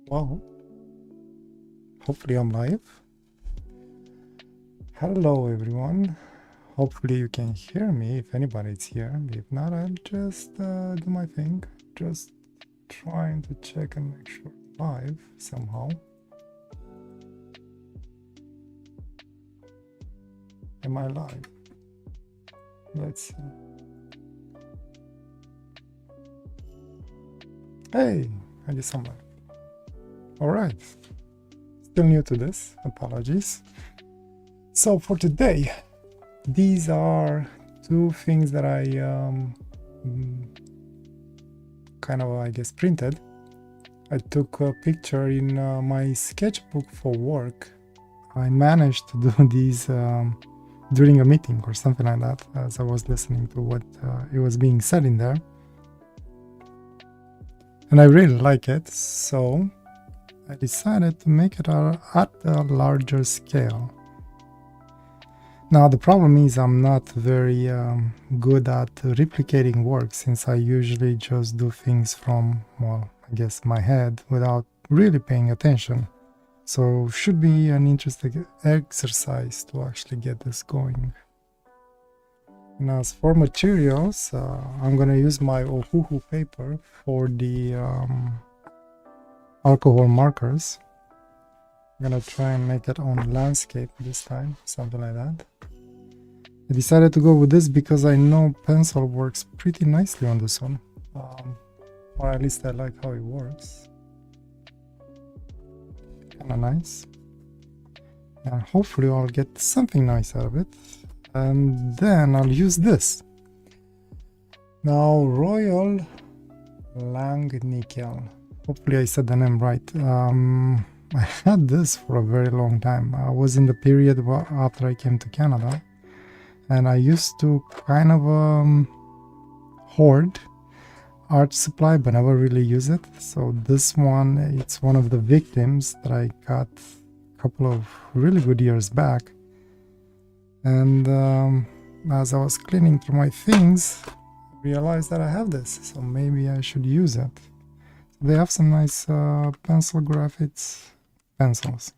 Well, hopefully I'm live. Hello everyone. Hopefully you can hear me if anybody's here. If not, I'll just do my thing. Just trying to check and make sure I'm live somehow. Am I live? Let's see. Hey, I guess I'm live. Alright. Still new to this. Apologies. So for today, these are two things that I kind of, I guess, printed. I took a picture in my sketchbook for work. I managed to do these during a meeting or something like that, as I was listening to what it was being said in there. And I really like it, so I decided to make it at a larger scale. Now the problem is I'm not very good at replicating work, since I usually just do things from, well, I guess my head without really paying attention. So should be an interesting exercise to actually get this going. And as for materials, I'm gonna use my Ohuhu paper for the alcohol markers. I'm gonna try and make it on landscape this time, something like that. I decided to go with this because I know pencil works pretty nicely on this one, or at least I like how it works. Kinda nice, and hopefully I'll get something nice out of it, and then I'll use this. Now, Royal Langnickel. Hopefully I said the name right. I had this for a very long time. I was in the period after I came to Canada, and I used to kind of hoard art supply but never really use it. So this one, it's one of the victims that I got a couple of really good years back. And as I was cleaning through my things, I realized that I have this, so maybe I should use it. They have some nice graphite pencils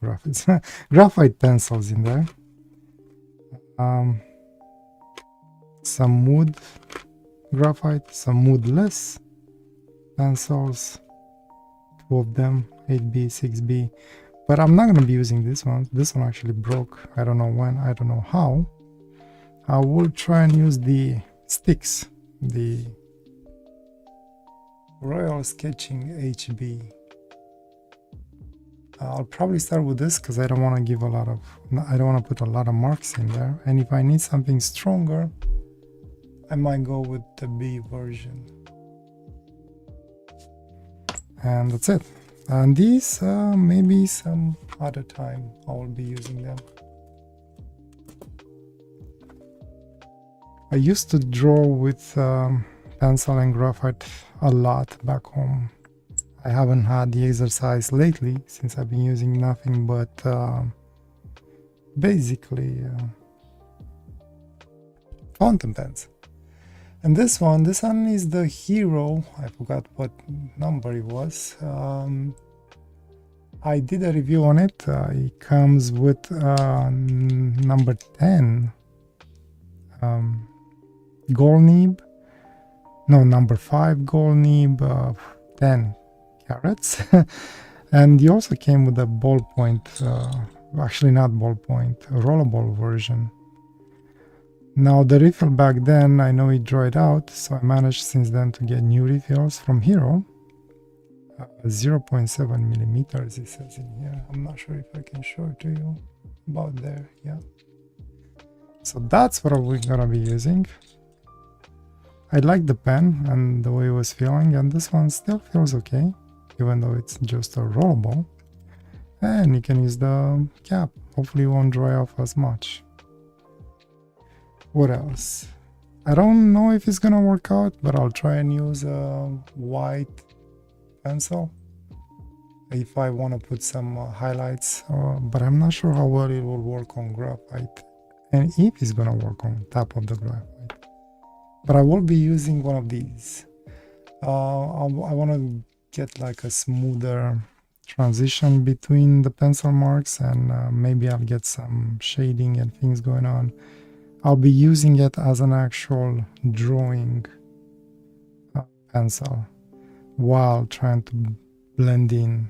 in there. Some wood graphite, some woodless pencils, two of them, 8B, 6B. But I'm not going to be using this one. This one actually broke. I don't know when, I don't know how. I will try and use the sticks, the Royal Sketching HB. I'll probably start with this because I don't want to give a lot of, I don't want to put a lot of marks in there. And if I need something stronger, I might go with the B version. And that's it. And these, maybe some other time I will be using them. I used to draw with pencil and graphite a lot back home. I haven't had the exercise lately since I've been using nothing but basically fountain pens. And this one is the Hero. I forgot what number it was. I did a review on it. It comes with number 10 gold nib. No, number 5 gold nib, 10 carats. And he also came with a ballpoint, actually not ballpoint, a rollable version. Now the refill back then, I know it dried out, so I managed since then to get new refills from Hero. 0.7 millimeters it says in here. I'm not sure if I can show it to you. About there, yeah. So that's what we're gonna be using. I like the pen and the way it was feeling, and this one still feels okay, even though it's just a rollable. And you can use the cap. Hopefully it won't dry off as much. What else? I don't know if it's gonna work out, but I'll try and use a white pencil if I want to put some highlights, but I'm not sure how well it will work on graphite, and if it's gonna work on top of the graphite. But I will be using one of these. I want to get like a smoother transition between the pencil marks, and maybe I'll get some shading and things going on. I'll be using it as an actual drawing pencil while trying to blend in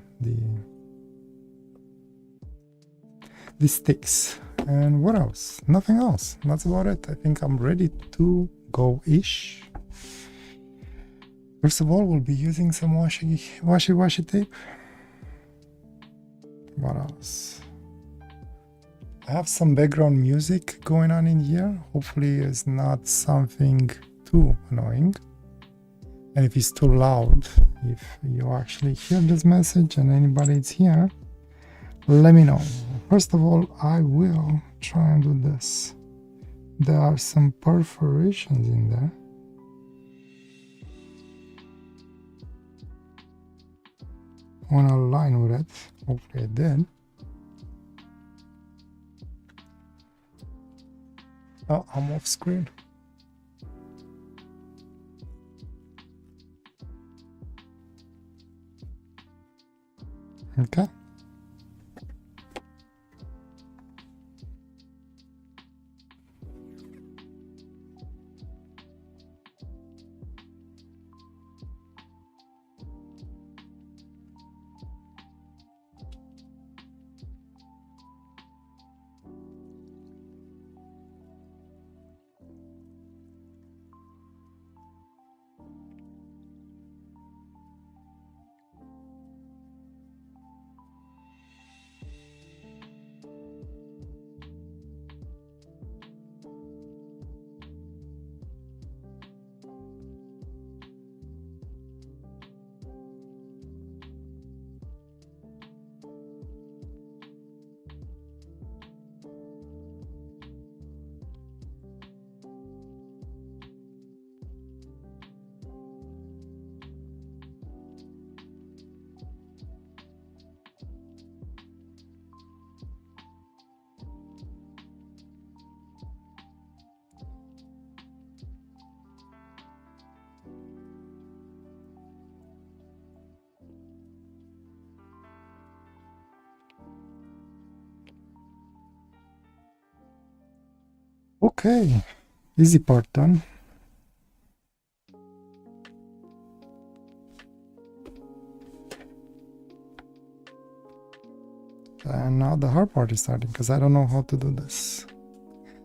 the sticks. And what else? Nothing else. That's about it. I think I'm ready to go-ish. First of all, we'll be using some washi tape. What else? I have some background music going on in here. Hopefully it's not something too annoying. And if it's too loud, if you actually hear this message and anybody's here, let me know. First of all, I will try and do this. There are some perforations in there. I want to align with it. Hopefully I did. Oh, I'm off screen. Okay. Okay, easy part done. And now the hard part is starting, because I don't know how to do this.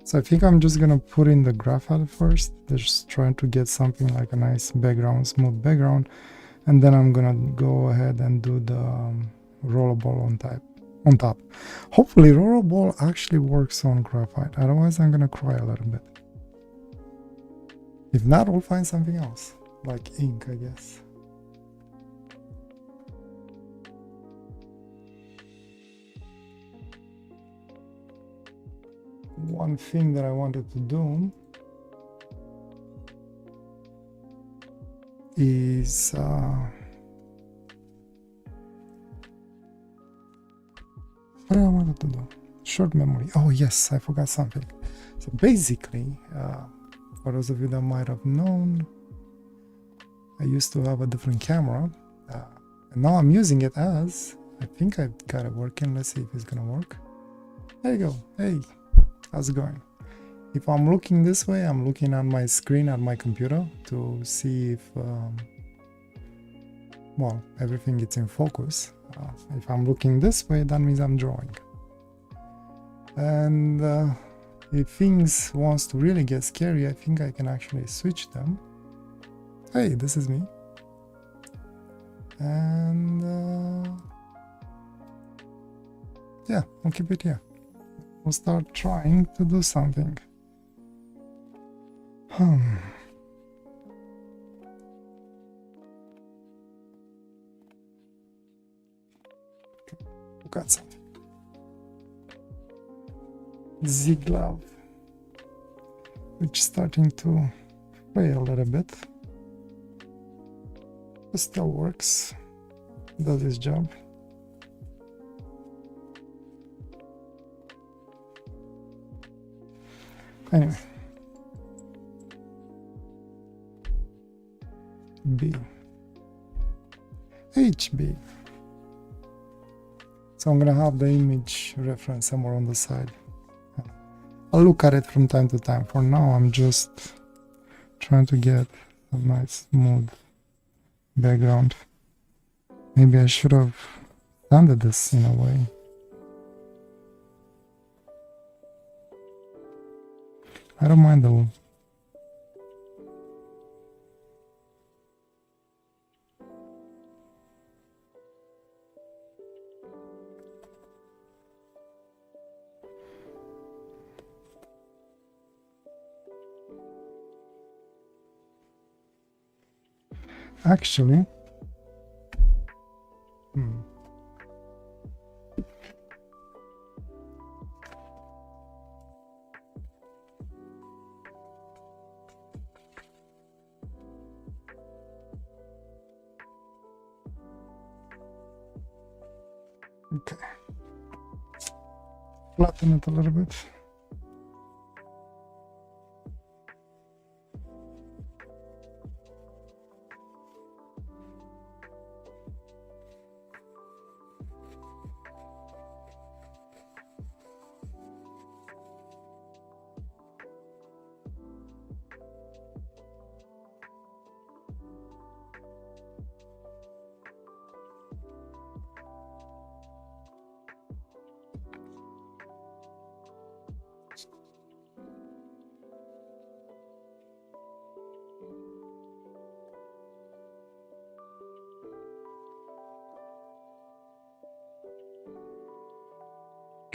So I think I'm just gonna put in the graphite first, just trying to get something like a nice background, smooth background, and then I'm gonna go ahead and do the rollerball on top. Hopefully rollerball actually works on graphite, otherwise I'm gonna cry a little bit. If not, we'll find something else, like ink, I guess. One thing that I wanted to do is what I wanted to do? Short memory. Oh yes, I forgot something. So basically, for those of you that might have known, I used to have a different camera, and now I'm using it as, I think I've got it working. Let's see if it's gonna work. There you go. Hey, how's it going? If I'm looking this way, I'm looking on my screen on my computer to see if, well, everything is in focus. If I'm looking this way, that means I'm drawing. And if things wants to really get scary, I think I can actually switch them. Hey, this is me. And yeah, I'll keep it here. We'll start trying to do something. Got something. Z-glove, which is starting to fray a little bit, but still works, does its job. Anyway, B, HB. So I'm gonna have the image reference somewhere on the side. I'll look at it from time to time. For now, I'm just trying to get a nice smooth background. Maybe I should have sanded this in a way. I don't mind though. Actually, okay. Flatten it a little bit.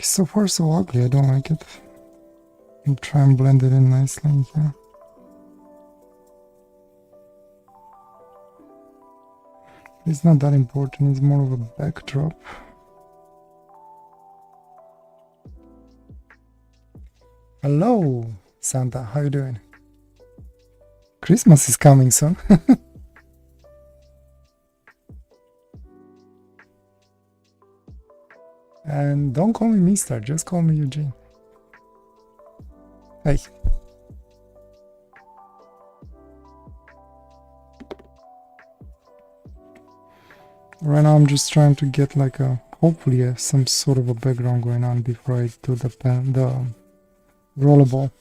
So far so ugly, I don't like it. I'll try and blend it in nicely here. It's not that important, it's more of a backdrop. Hello, Santa, how you doing? Christmas is coming soon. And don't call me Mister, just call me Eugene. Hey. Right now I'm just trying to get like a, hopefully some sort of a background going on before I do the rollerball.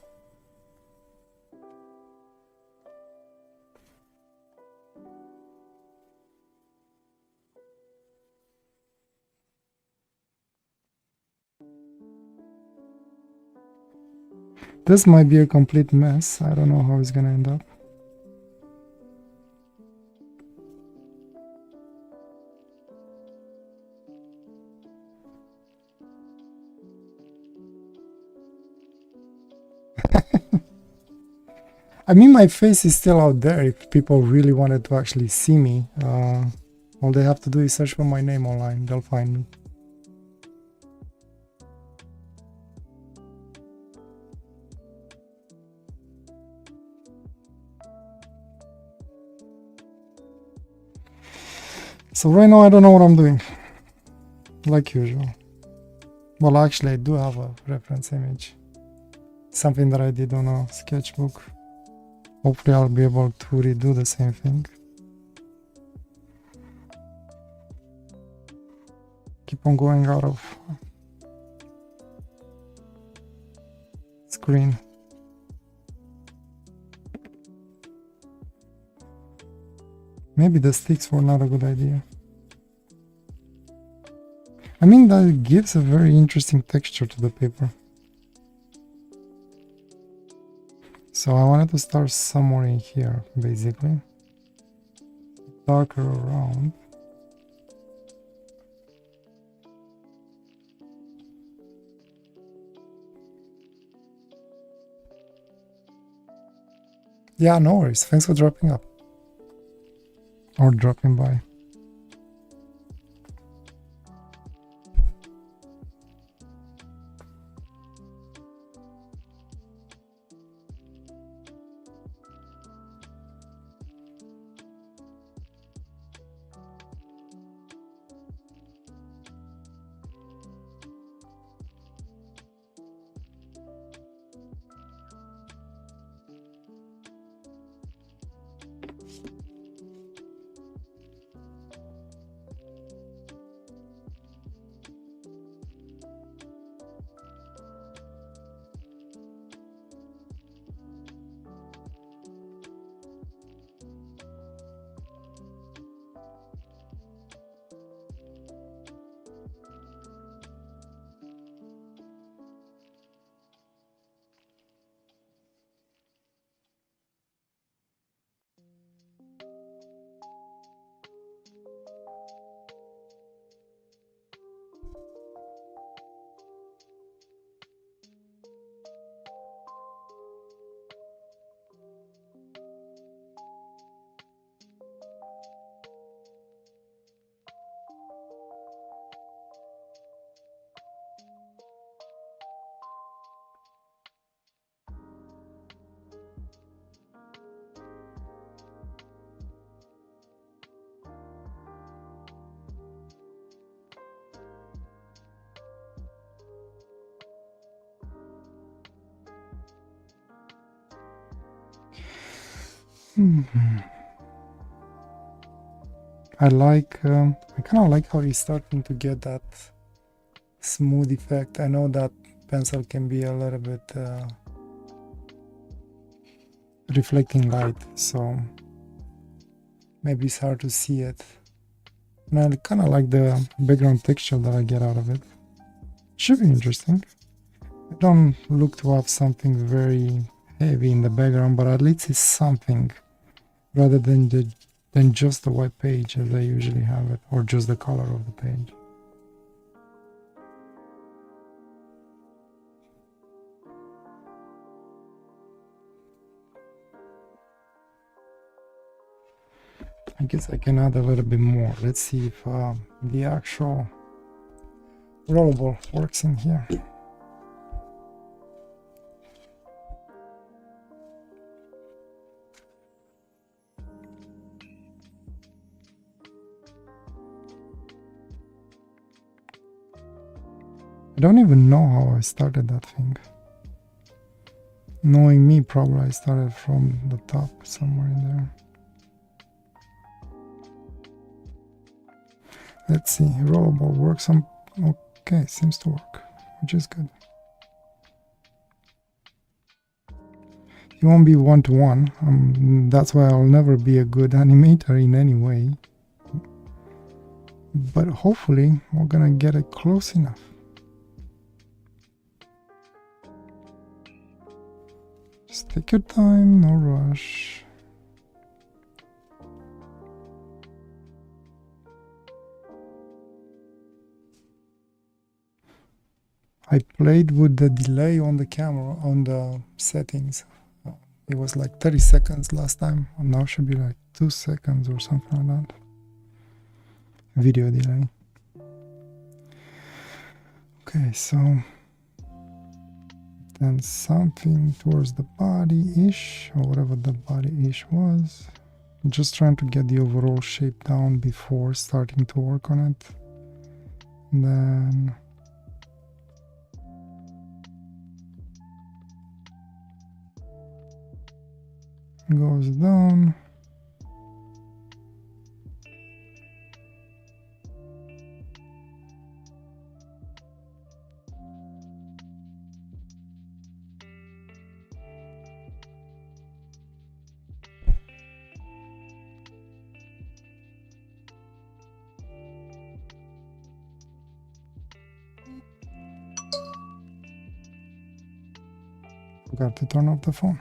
This might be a complete mess. I don't know how it's gonna end up. I mean, my face is still out there if people really wanted to actually see me. All they have to do is search for my name online, they'll find me. So right now I don't know what I'm doing, like usual. Well, actually I do have a reference image, something that I did on a sketchbook. Hopefully I'll be able to redo the same thing. Keep on going out of screen. Maybe the sticks were not a good idea. I mean, that gives a very interesting texture to the paper. So I wanted to start somewhere in here, basically. Darker around. Yeah, no worries. Thanks for dropping up. Or dropping by. I kind of like how he's starting to get that smooth effect. I know that pencil can be a little bit reflecting light, so maybe it's hard to see it. And I kind of like the background texture that I get out of it. Should be interesting. I don't look to have something very heavy in the background, but at least it's something rather than just the white page as I usually have it, or just the color of the page. I guess I can add a little bit more. Let's see if the actual rollable works in here. I don't even know how I started that thing. Knowing me, probably I started from the top, somewhere in there. Let's see, rollable works on... Okay, seems to work, which is good. It won't be one-to-one, that's why I'll never be a good animator in any way. But hopefully, we're gonna get it close enough. Just take your time, no rush. I played with the delay on the camera, on the settings. It was like 30 seconds last time, and now should be like 2 seconds or something like that. Video delay. Okay, so then something towards the body-ish, or whatever the body-ish was. I'm just trying to get the overall shape down before starting to work on it. And then goes down. Forgot to turn off the phone.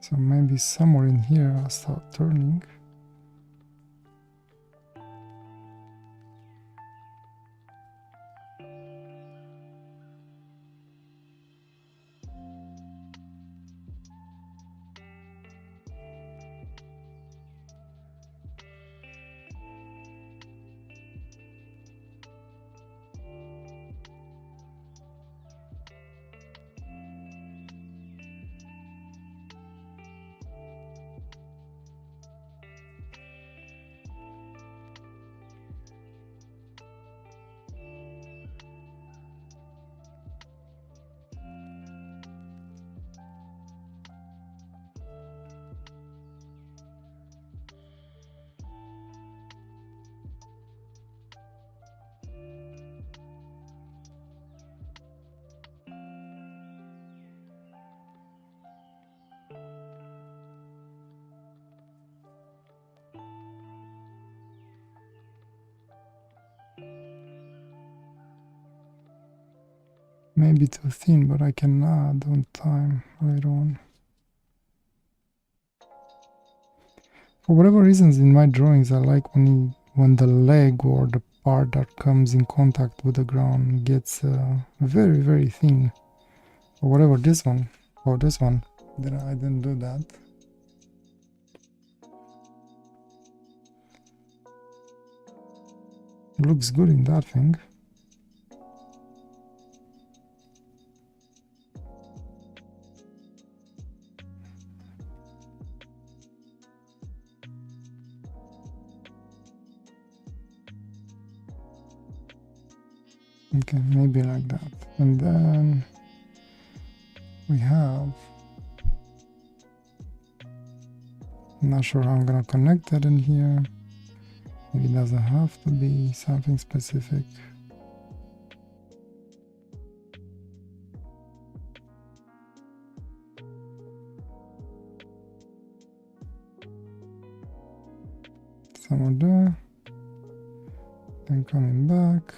So maybe somewhere in here I'll start turning. Maybe too thin, but I can add on time later on. For whatever reasons in my drawings, I like when the leg or the part that comes in contact with the ground gets very, very thin. Or whatever this one, then I didn't do that. Looks good in that thing. Okay, maybe like that. And then we have, I'm not sure how I'm gonna connect that in here. Maybe it doesn't have to be something specific. Somewhere there. Then coming back.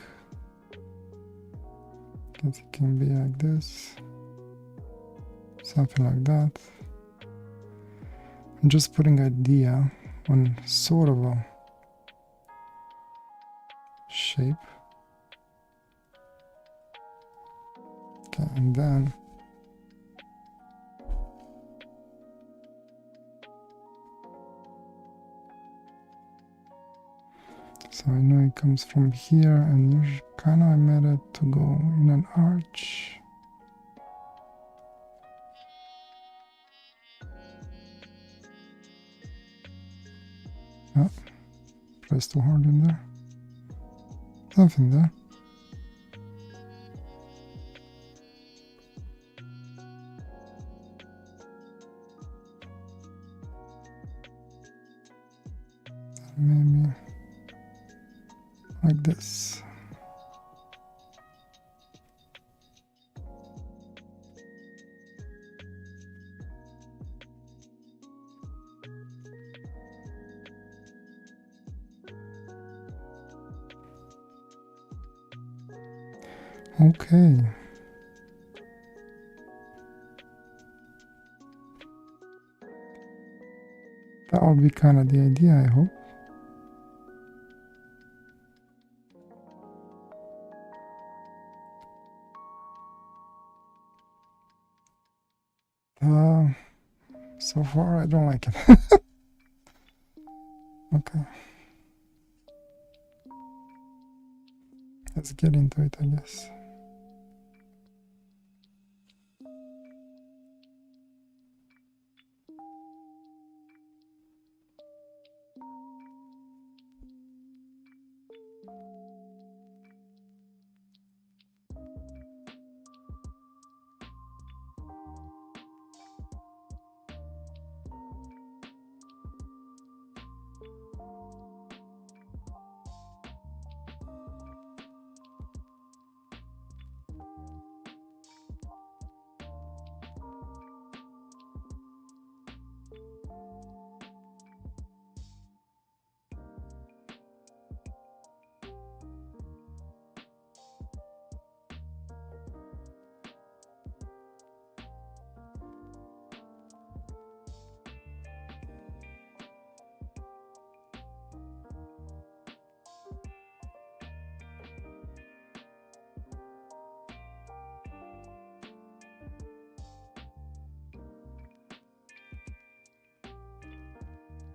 Guess it can be like this. Something like that. I'm just putting idea on sort of a shape. Okay, and then so I know it comes from here, and you kind of made it to go in an arch. Oh, press too hard in there. Something there. Maybe like this. Okay. That will be kind of the idea, I hope. So far I don't like it. Okay. Let's get into it, I guess.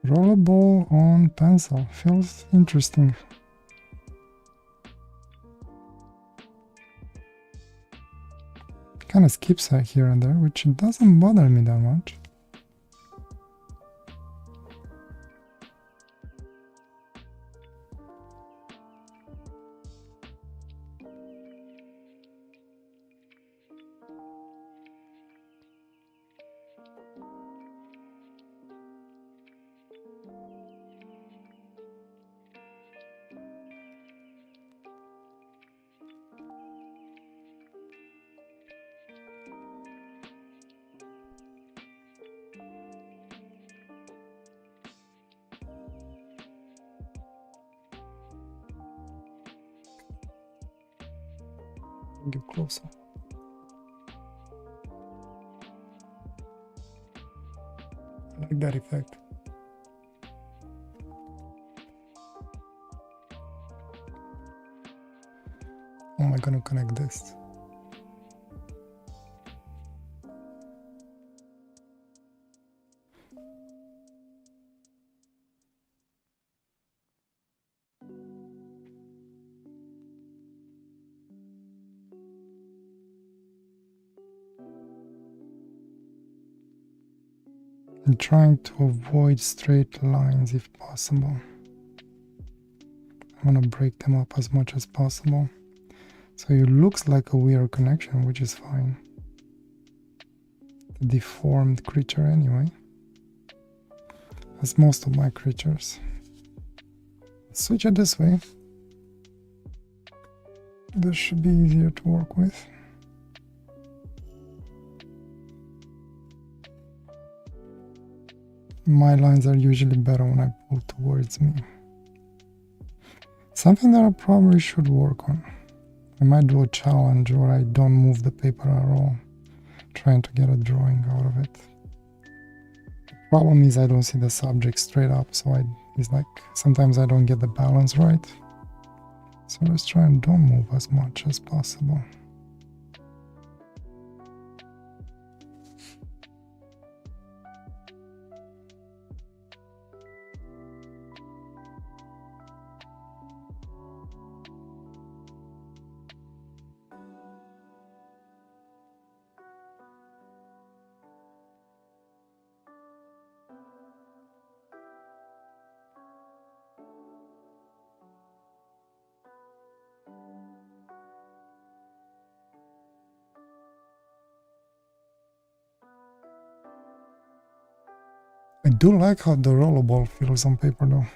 Rollerball on pencil feels interesting. Kind of skips here and there, which doesn't bother me that much. Get closer. I like that effect. How am I gonna connect this? I'm trying to avoid straight lines if possible. I want to break them up as much as possible. So it looks like a weird connection, which is fine. A deformed creature anyway. As most of my creatures. Let's switch it this way. This should be easier to work with. My lines are usually better when I pull towards me. Something that I probably should work on. I might do a challenge where I don't move the paper at all, trying to get a drawing out of it. The problem is I don't see the subject straight up, so it's like sometimes I don't get the balance right. So let's try and don't move as much as possible. I do like how the rollerball feels on paper though,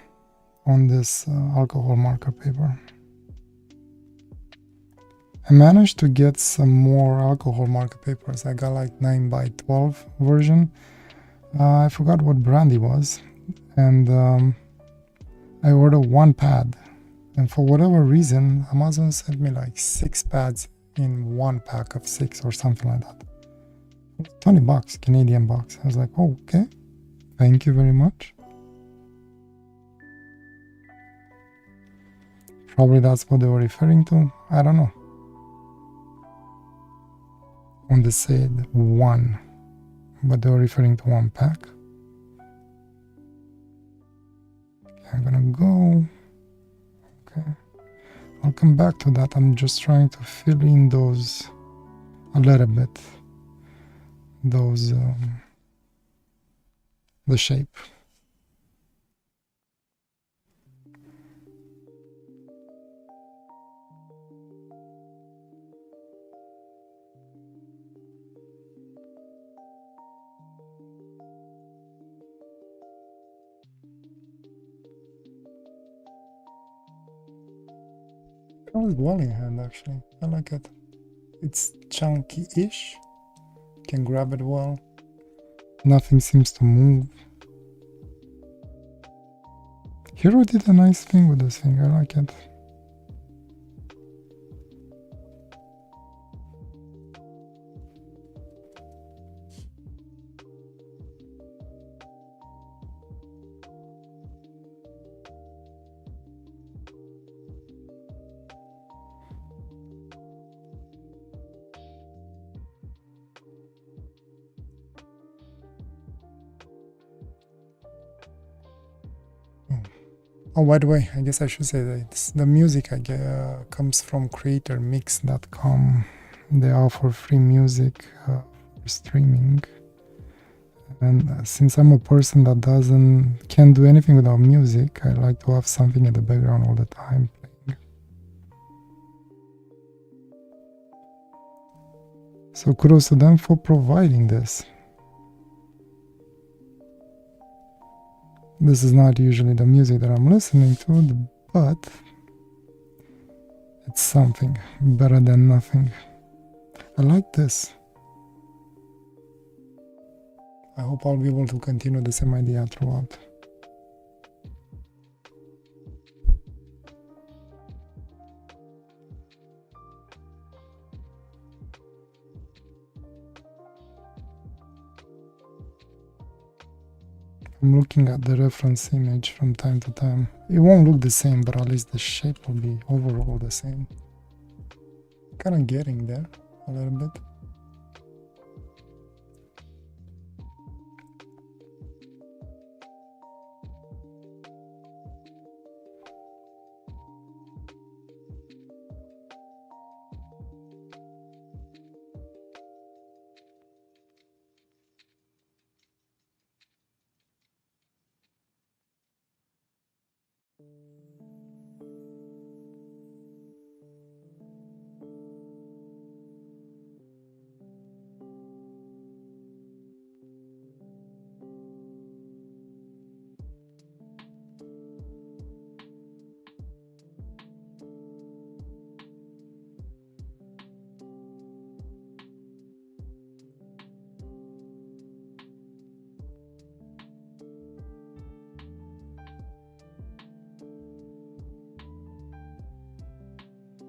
on this alcohol marker paper. I managed to get some more alcohol marker papers. I got like 9x12 version. I forgot what brand it was, and I ordered one pad, and for whatever reason Amazon sent me like 6 pads in one pack of 6 or something like that. $20 Canadian bucks. I was like, oh, okay, thank you very much. Probably that's what they were referring to. I don't know. When they said one, but they were referring to one pack. Okay, I'm gonna go. Okay, I'll come back to that. I'm just trying to fill in those a little bit. Those the shape. I was dwelling hand actually. I like it. It's chunky-ish. Can grab it well. Nothing seems to move. Hero did a nice thing with this thing. I like it. Oh, by the way, I guess I should say that the music I get comes from creatormix.com. They offer free music for streaming. And since I'm a person that can't do anything without music, I like to have something in the background all the time playing. So kudos to them for providing this. This is not usually the music that I'm listening to, but it's something better than nothing. I like this. I hope I'll be able to continue the same idea throughout. I'm looking at the reference image from time to time. It won't look the same, but at least the shape will be overall the same. Kind of getting there a little bit.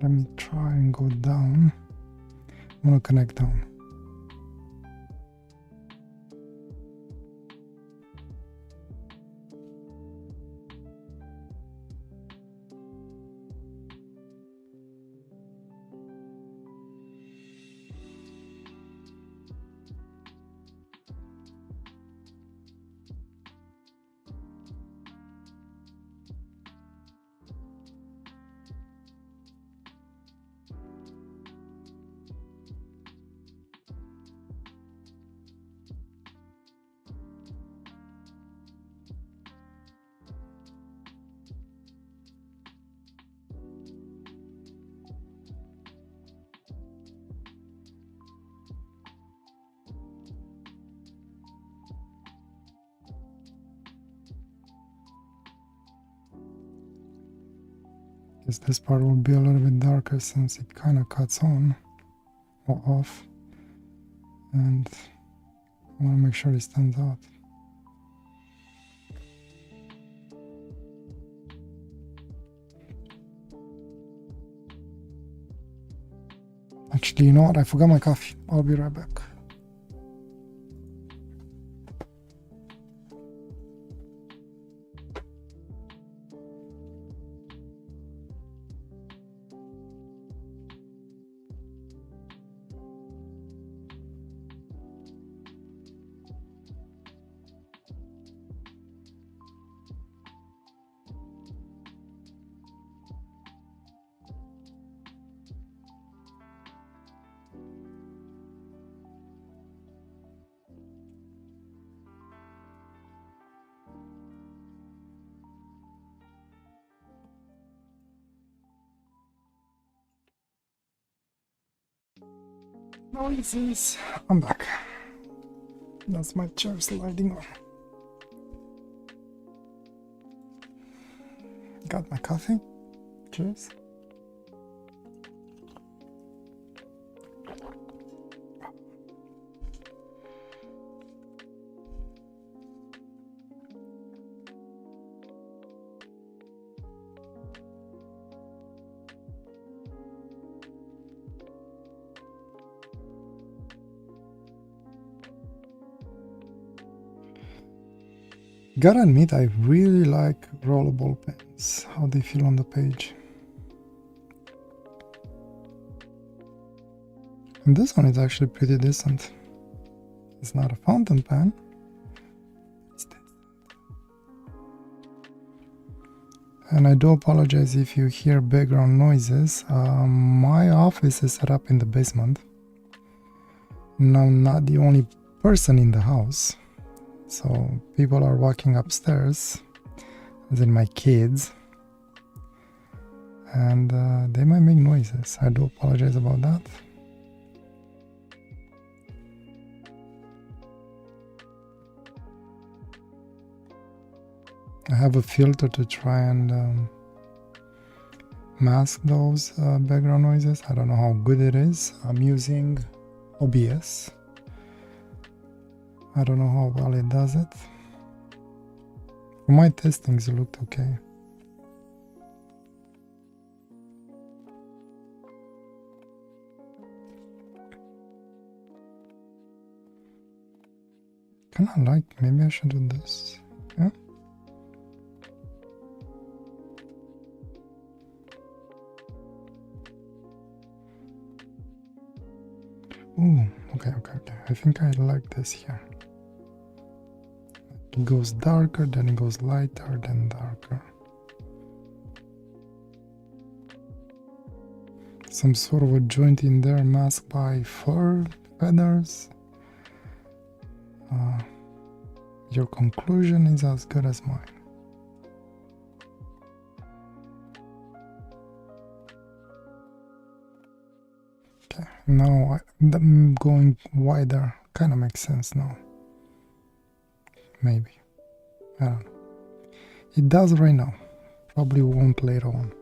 Let me try and go down. I'm gonna connect down. Guess this part will be a little bit darker since it kind of cuts on or off, and I want to make sure it stands out. Actually, you know what? I forgot my coffee. I'll be right back. Noises. I'm back. That's my chair sliding on. Got my coffee. Cheers. Gotta admit, I really like rollable pens, how they feel on the page. And this one is actually pretty decent. It's not a fountain pen. It's decent. And I do apologize if you hear background noises. My office is set up in the basement. Now, I'm not the only person in the house. So people are walking upstairs, as in my kids, and they might make noises. I do apologize about that. I have a filter to try and mask those background noises. I don't know how good it is. I'm using OBS. I don't know how well it does it. For my testings, it looked okay. Kinda like, maybe I should do this. Yeah. Ooh, okay. I think I like this here. It goes darker, then it goes lighter, then darker. Some sort of a joint in there masked by fur feathers. Your conclusion is as good as mine. Okay, now I'm going wider. Kind of makes sense now. Maybe. I don't know. It does right now. Probably won't later on.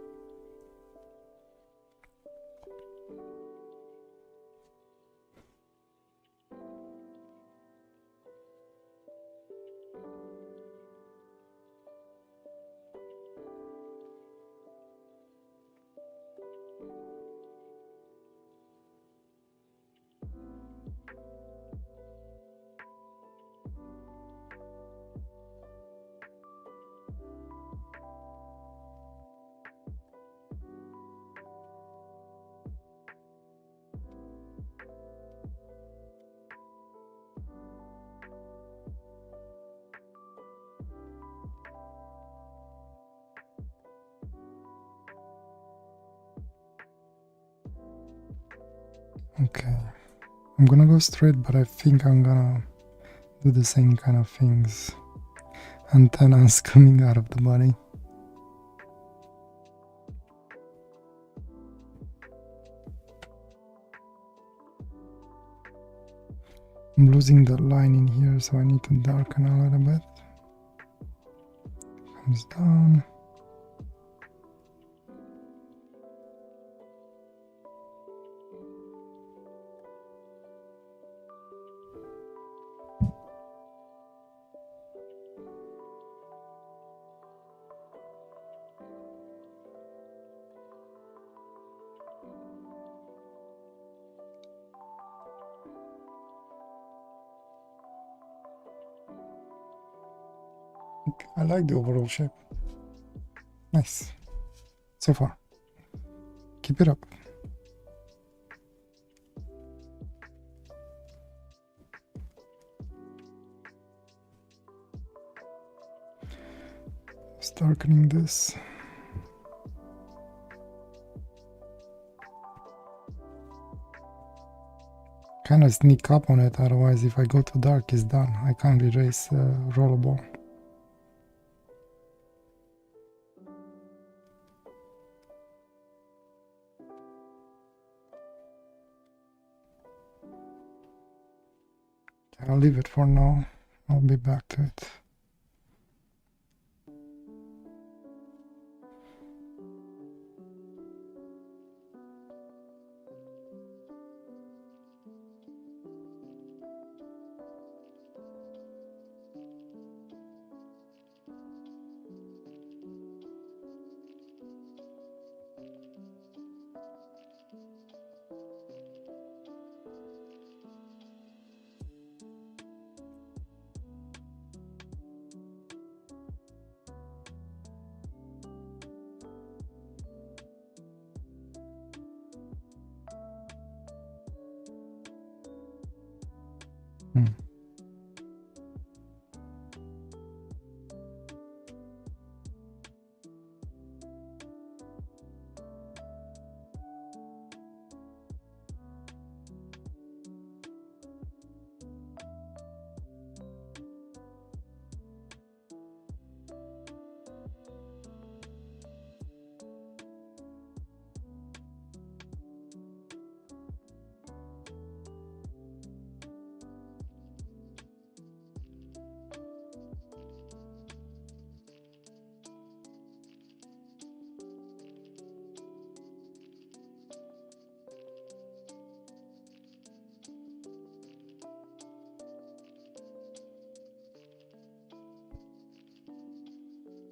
Okay, I'm gonna go straight, but I think I'm gonna do the same kind of things. Antennas coming out of the body. I'm losing the line in here, so I need to darken a little bit. Comes down. I like the overall shape. Nice. So far. Keep it up. Darkening this. Kind of sneak up on it, otherwise if I go too dark it's done. I can't erase rollable. I'll leave it for now. I'll be back to it.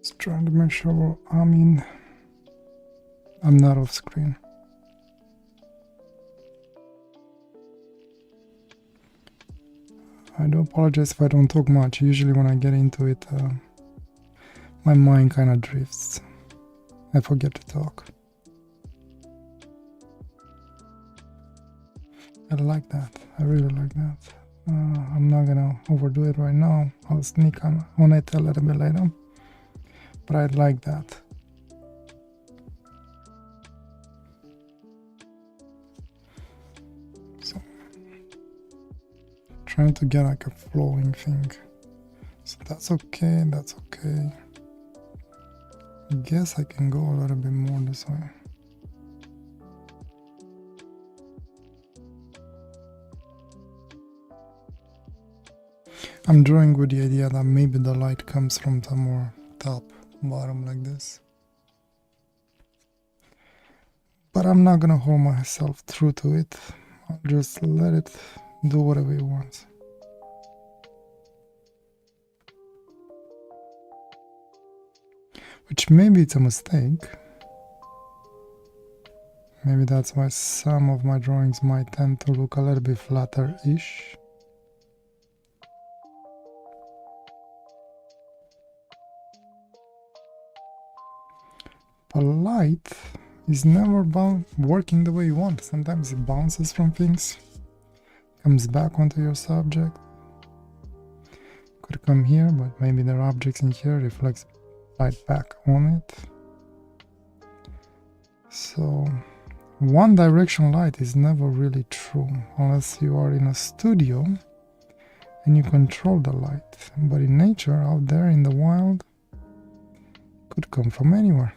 Just trying to make sure I'm not off screen. I do apologize if I don't talk much. Usually when I get into it, my mind kind of drifts. I forget to talk. I like that. I really like that. I'm not gonna overdo it right now. I'll sneak on it a little bit later. But I like that. So, trying to get like a flowing thing. So that's okay, that's okay. I guess I can go a little bit more this way. I'm drawing with the idea that maybe the light comes from somewhere top, bottom like this. But I'm not gonna hold myself true to it. I'll just let it do whatever it wants. Which maybe it's a mistake. Maybe that's why some of my drawings might tend to look a little bit flatter-ish. But light is never working the way you want. Sometimes it bounces from things, comes back onto your subject. Could come here, but maybe there are objects in here, reflects light back on it. So one direction light is never really true unless you are in a studio and you control the light. But in nature, out there in the wild, it could come from anywhere.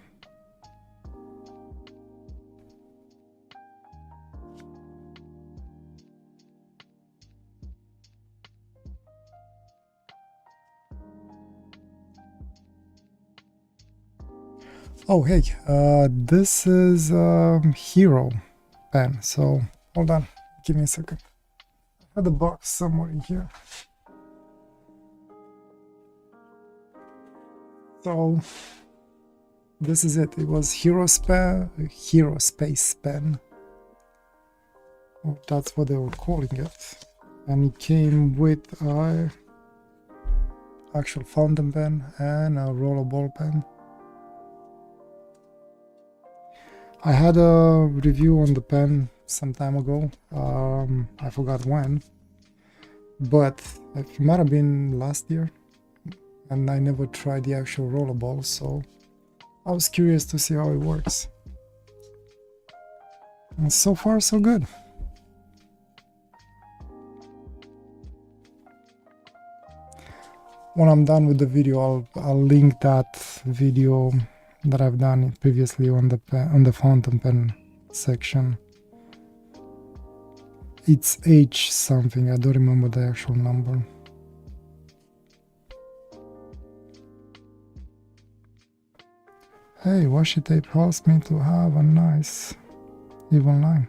Oh, hey, this is Hero pen. So hold on, give me a second. I had a box somewhere in here. So this is it. It was Hero Space pen. Oh, that's what they were calling it. And it came with a actual fountain pen and a rollerball pen. I had a review on the pen some time ago. I forgot when, but it might have been last year, and I never tried the actual rollerball, so I was curious to see how it works. And so far, so good. When I'm done with the video, I'll link that video that I've done previously on the fountain pen section. It's H something, I don't remember the actual number. Hey, washi tape helps me to have a nice even line.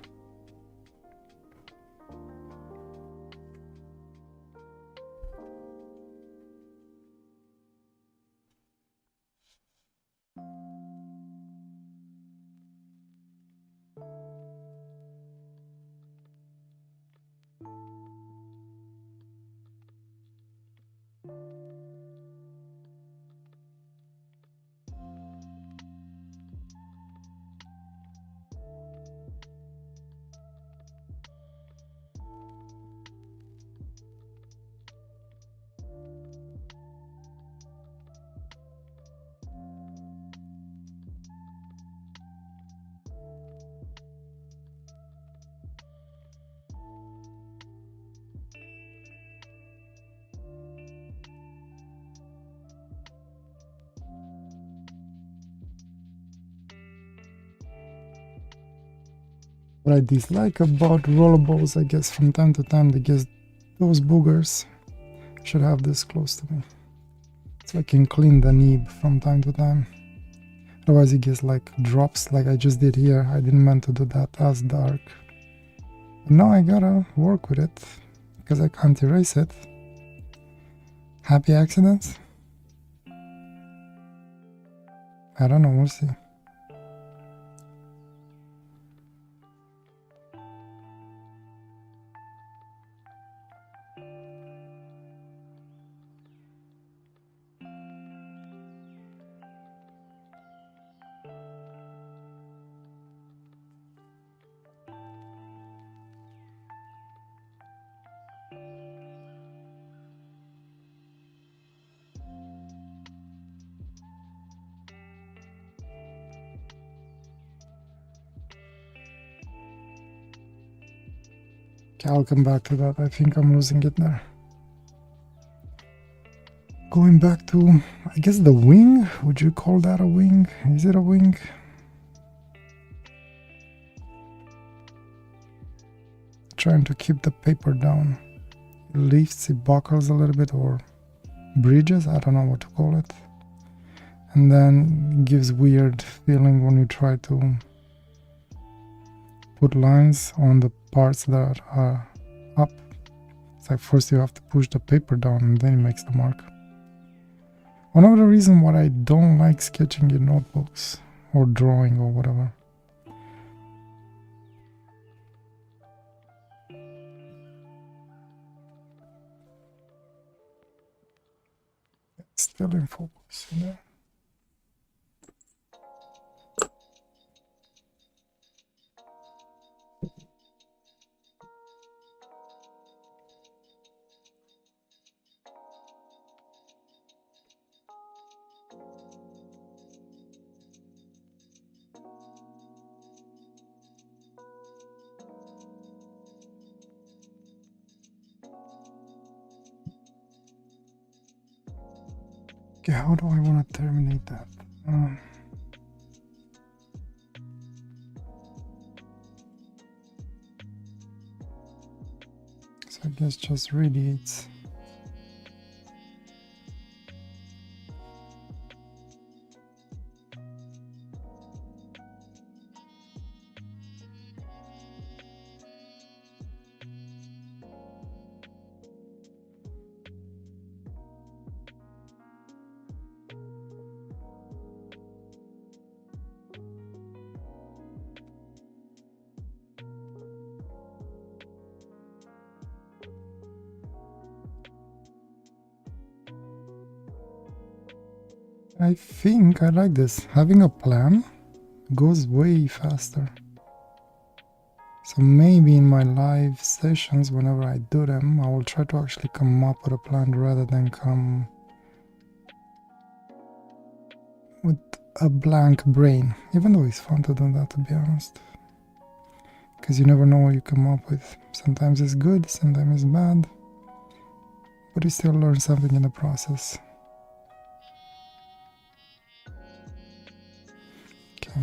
What I dislike about rollerballs, I guess from time to time, those boogers should have this close to me. So I can clean the nib from time to time. Otherwise it gets like drops like I just did here. I didn't mean to do that as dark. But now I gotta work with it because I can't erase it. Happy accidents? I don't know, we'll see. Okay, I'll come back to that. I think I'm losing it there. Going back to, I guess the wing? Would you call that a wing? Is it a wing? Trying to keep the paper down. It lifts, it buckles a little bit, or bridges, I don't know what to call it. And then it gives weird feeling when you try to put lines on the parts that are up. It's like first you have to push the paper down and then it makes the mark. One of the reasons why I don't like sketching in notebooks or drawing or whatever. Still in focus, you know? Okay, how do I want to terminate that? So I guess just radiates. I think I like this. Having a plan goes way faster. So maybe in my live sessions, whenever I do them, I will try to actually come up with a plan rather than come with a blank brain. Even though it's fun to do that, to be honest. Because you never know what you come up with. Sometimes it's good, sometimes it's bad. But you still learn something in the process. Okay.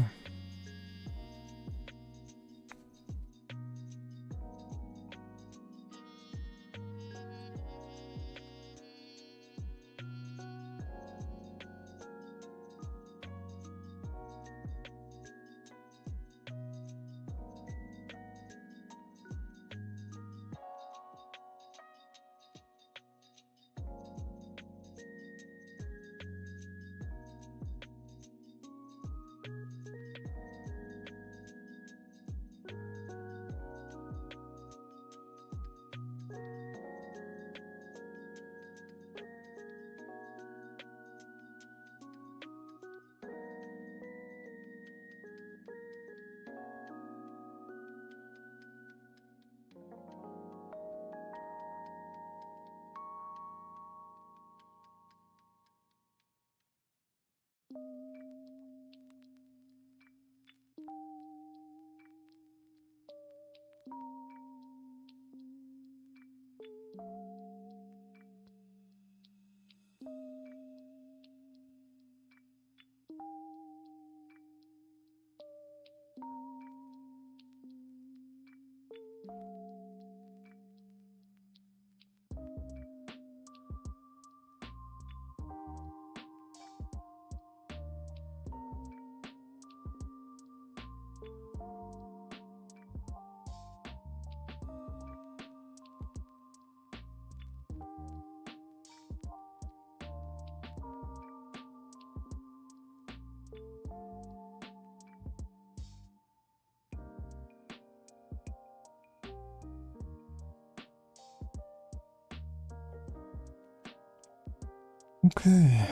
Okay,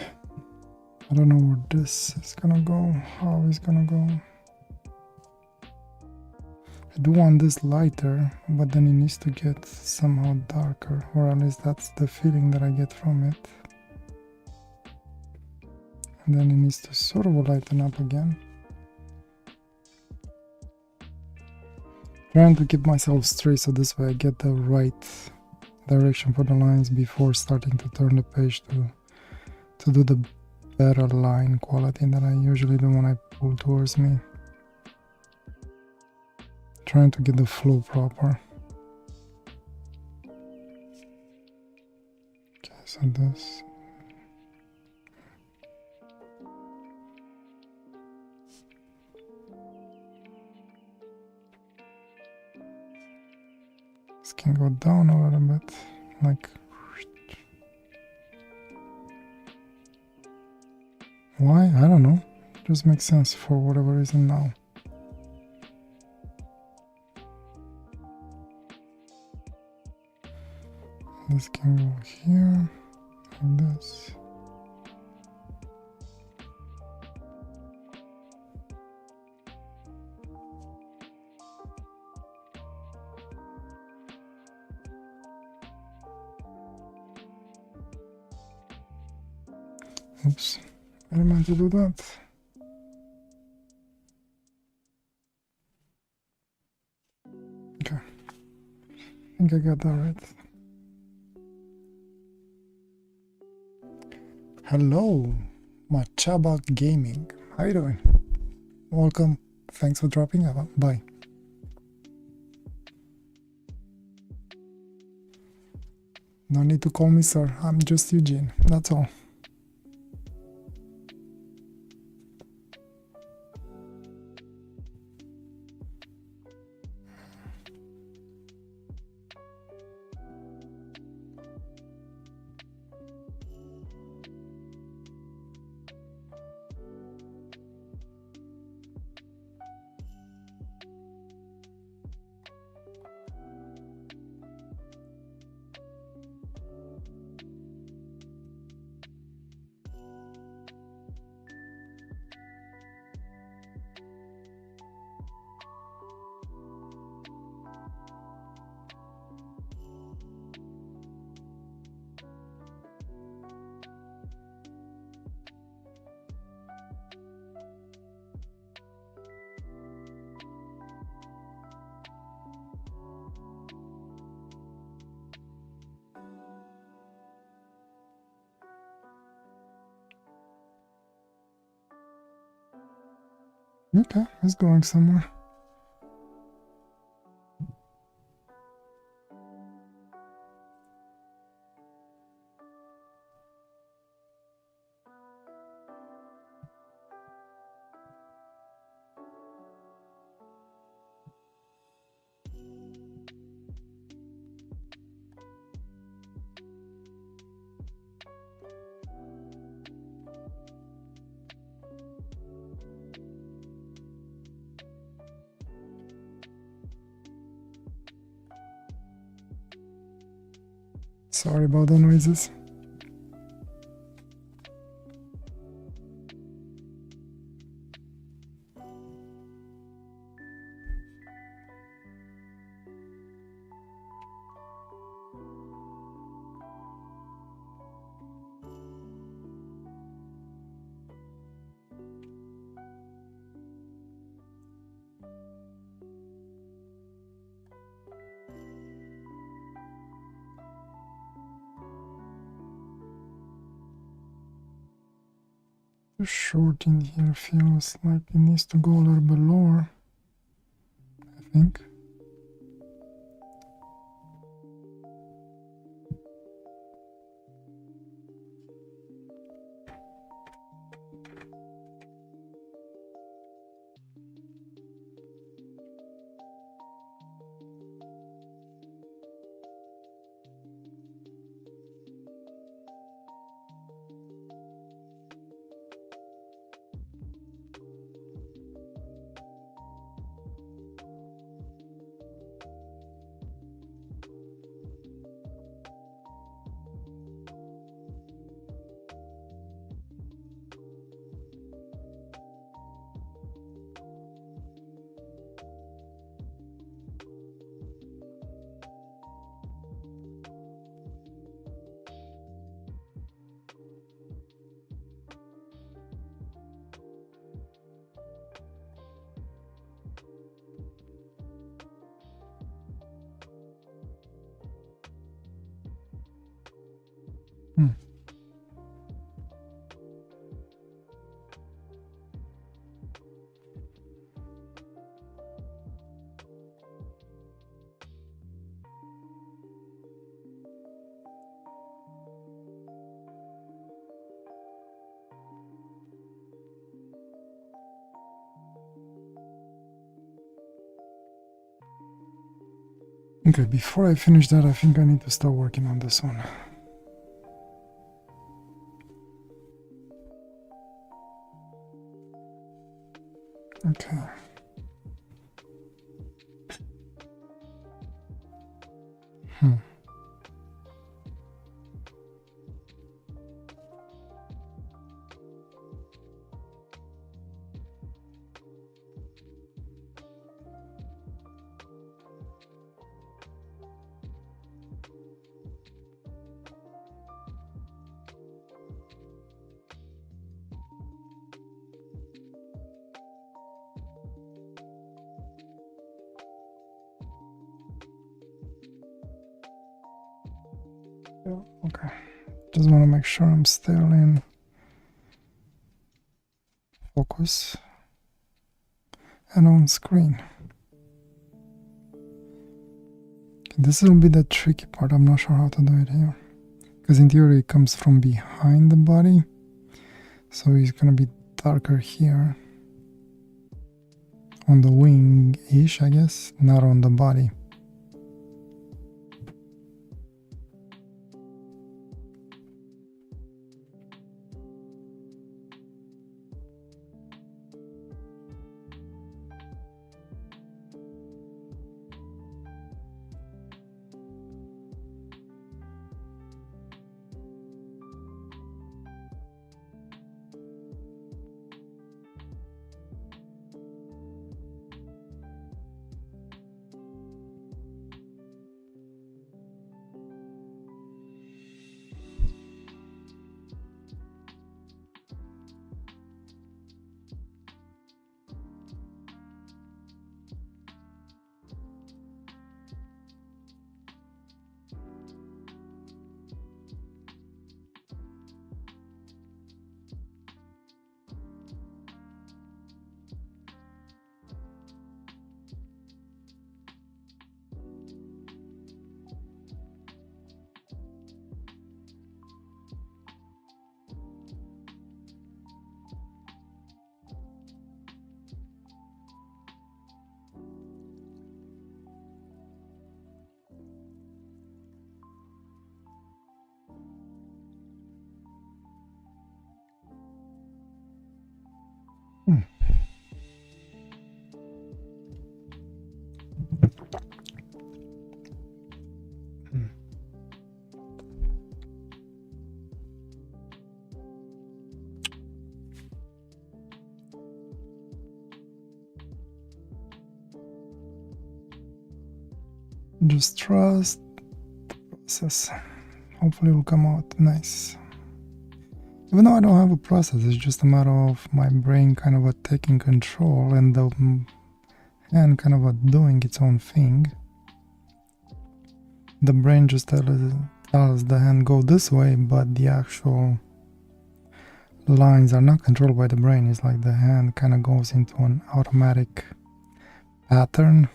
I don't know where this is gonna go, how it's gonna go. I do want this lighter, but then it needs to get somehow darker, or at least that's the feeling that I get from it. And then it needs to sort of lighten up again. Trying to keep myself straight so this way I get the right direction for the lines before starting to turn the page to do the better line quality that I usually do when I pull towards me. Trying to get the flow proper. Okay, so this. This can go down a little bit, like. Why? I don't know. It just makes sense for whatever reason now. This can go here, and this. Oops, I didn't meant to do that. Okay, I think I got that right. Hello, Machaba Gaming. How you doing? Welcome. Thanks for dropping up. Bye. No need to call me sir. I'm just Eugene. That's all. Okay, it's going somewhere. Sorry about the noises. The short in here feels like it needs to go a little bit lower, I think. Okay, before I finish that, I think I need to start working on this one. Okay. Yeah, okay. Just want to make sure I'm still in focus and on screen. This will be the tricky part. I'm not sure how to do it here, because in theory it comes from behind the body, so it's gonna be darker here on the wing-ish, I guess, not on the body. Just trust the process. Hopefully it will come out nice. Even though I don't have a process, it's just a matter of my brain kind of taking control and the hand kind of doing its own thing. The brain just tells the hand go this way, but the actual lines are not controlled by the brain. It's like the hand kind of goes into an automatic pattern.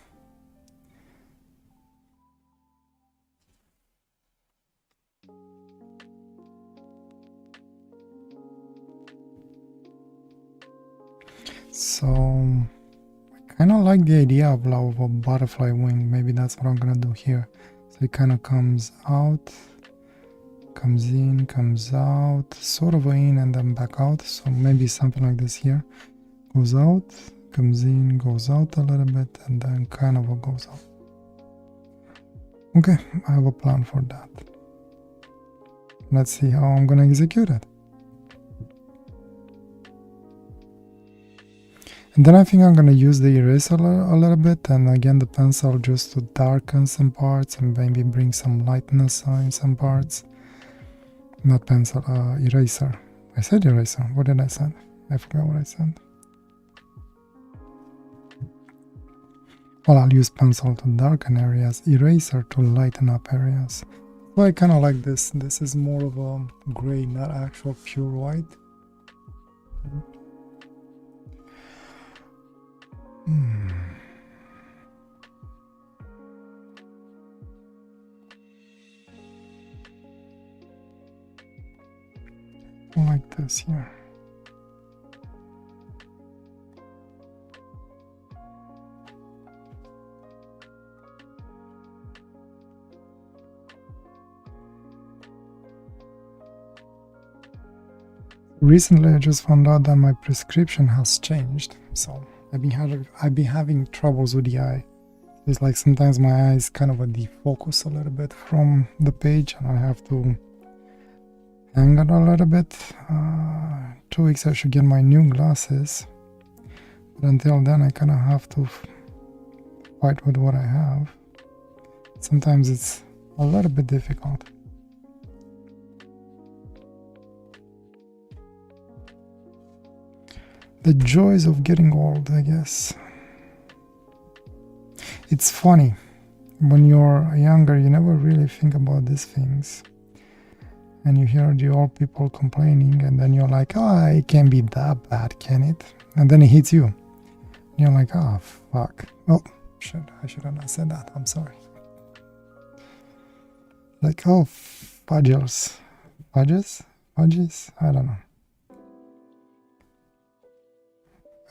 So I kind of like the idea of a butterfly wing. Maybe that's what I'm gonna do here. So it kind of comes out, comes in, comes out, sort of in and then back out. So maybe something like this here. Goes out, comes in, goes out a little bit, and then kind of goes out. Okay, I have a plan for that. Let's see how I'm gonna execute it. And then I think I'm going to use the eraser a little bit, and again the pencil just to darken some parts and maybe bring some lightness in some parts. Not pencil, eraser. I said eraser. What did I say? I forgot what I said. Well, I'll use pencil to darken areas, eraser to lighten up areas. So I kind of like this. This is more of a gray, not actual pure white. Like this here. Recently I just found out that my prescription has changed, so I've been having troubles with the eye. It's like sometimes my eyes kind of defocus a little bit from the page and I have to hang it a little bit. 2 weeks I should get my new glasses, but until then I kind of have to fight with what I have. Sometimes it's a little bit difficult. The joys of getting old, I guess. It's funny, when you're younger you never really think about these things, and you hear the old people complaining, and then you're like, oh, it can't be that bad, can it? And then it hits you. And you're like, oh, fuck. Oh, shit, I should have not said that. I'm sorry. Like, oh, fudges? Fudges? I don't know.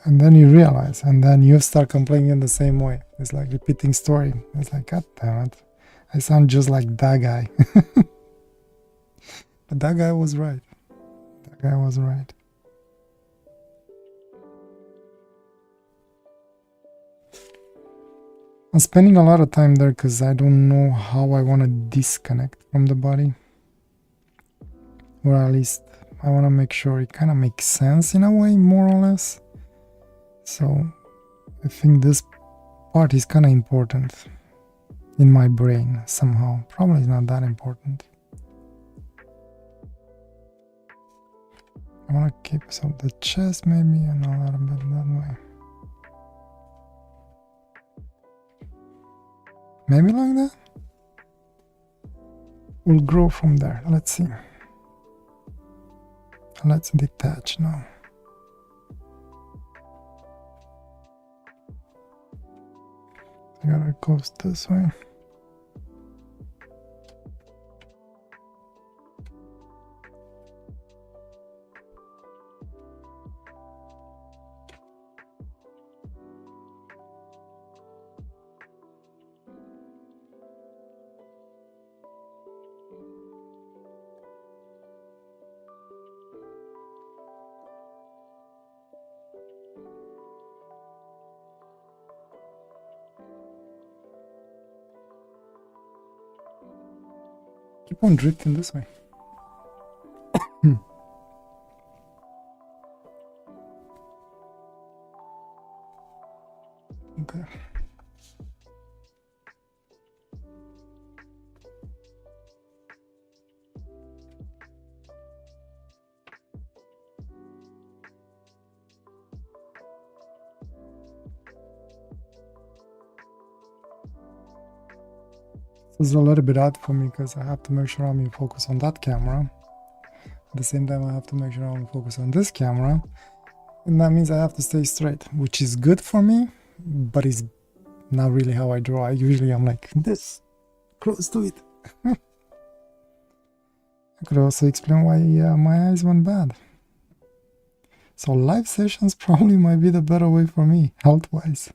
And then you realize, and then you start complaining in the same way. It's like repeating story. It's like, God damn it. I sound just like that guy. But that guy was right. That guy was right. I'm spending a lot of time there because I don't know how I want to disconnect from the body. Or at least I want to make sure it kind of makes sense in a way, more or less. So I think this part is kind of important in my brain somehow. Probably not that important. I want to keep some of the chest maybe and a little bit that way. Maybe like that? We'll grow from there. Let's see. Let's detach now. I gotta go this way. Keep on drifting this way. Okay. This is a little bit odd for me because I have to make sure I'm in focus on that camera. At the same time, I have to make sure I'm in focus on this camera. And that means I have to stay straight, which is good for me, but it's not really how I draw. Usually I'm like this, close to it. I could also explain why my eyes went bad. So live sessions probably might be the better way for me, health-wise.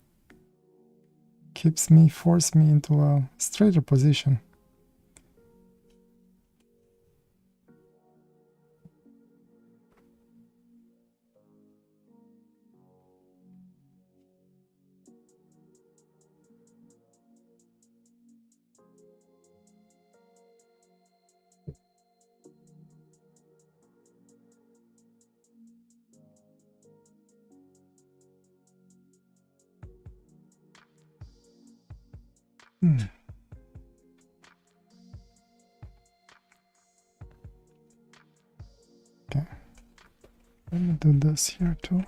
Force me into a straighter position. Okay, let me do this here too.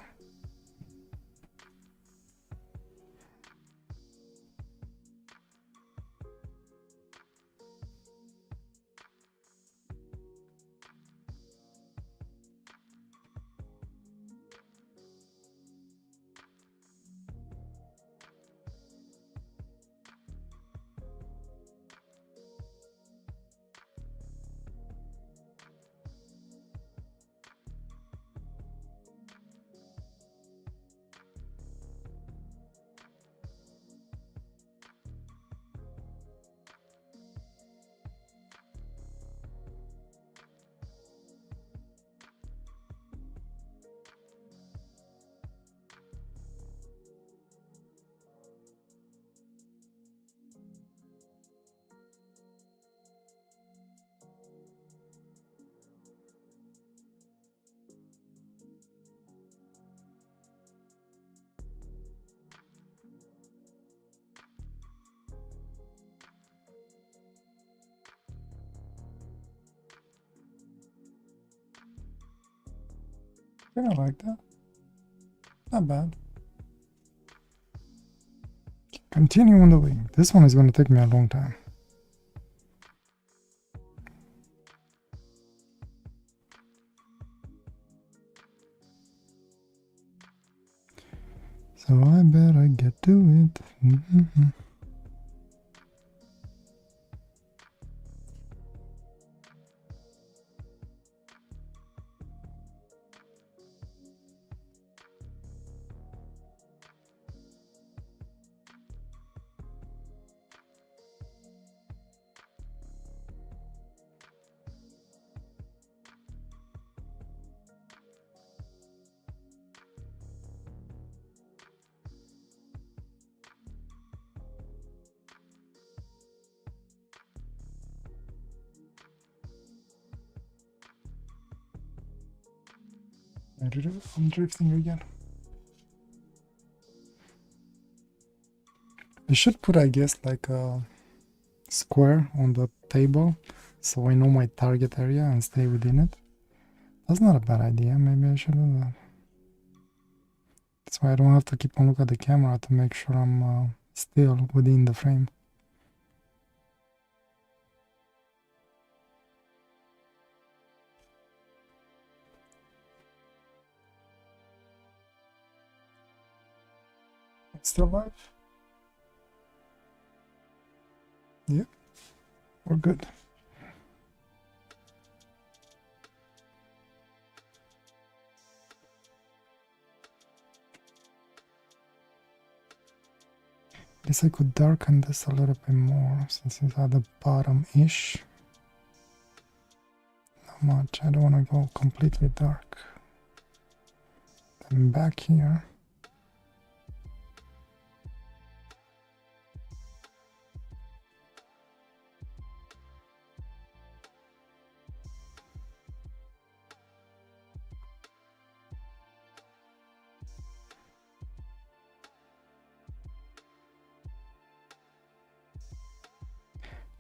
I don't like that. Not bad. Continue on the wing. This one is going to take me a long time. So I better get to it. I'm drifting again. I should put, I guess, like a square on the table so I know my target area and stay within it. That's not a bad idea. Maybe I should do that. That's why I don't have to keep on looking at the camera to make sure I'm still within the frame. It's still live? Yeah, we're good. Guess I could darken this a little bit more since it's at the bottom-ish. Not much. I don't want to go completely dark. Then back here.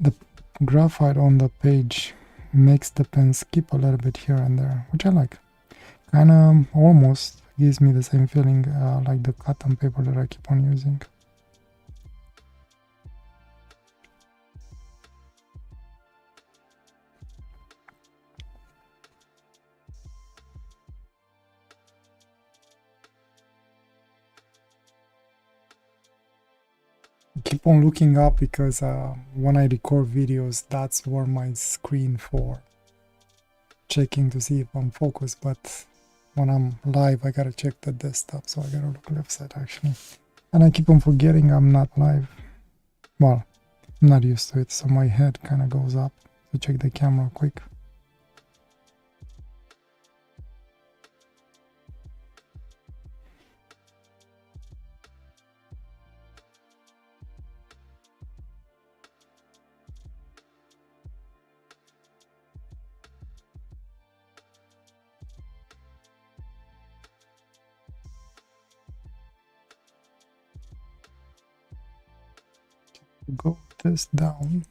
The graphite on the page makes the pen skip a little bit here and there, which I like. Kind of almost gives me the same feeling like the cotton paper that I keep on using. Keep on looking up because when I record videos, that's where my screen for checking to see if I'm focused, but when I'm live I gotta check the desktop, so I gotta look left side actually. And I keep on forgetting I'm not live. Well, I'm not used to it, so my head kind of goes up to check the camera quick. Go this down,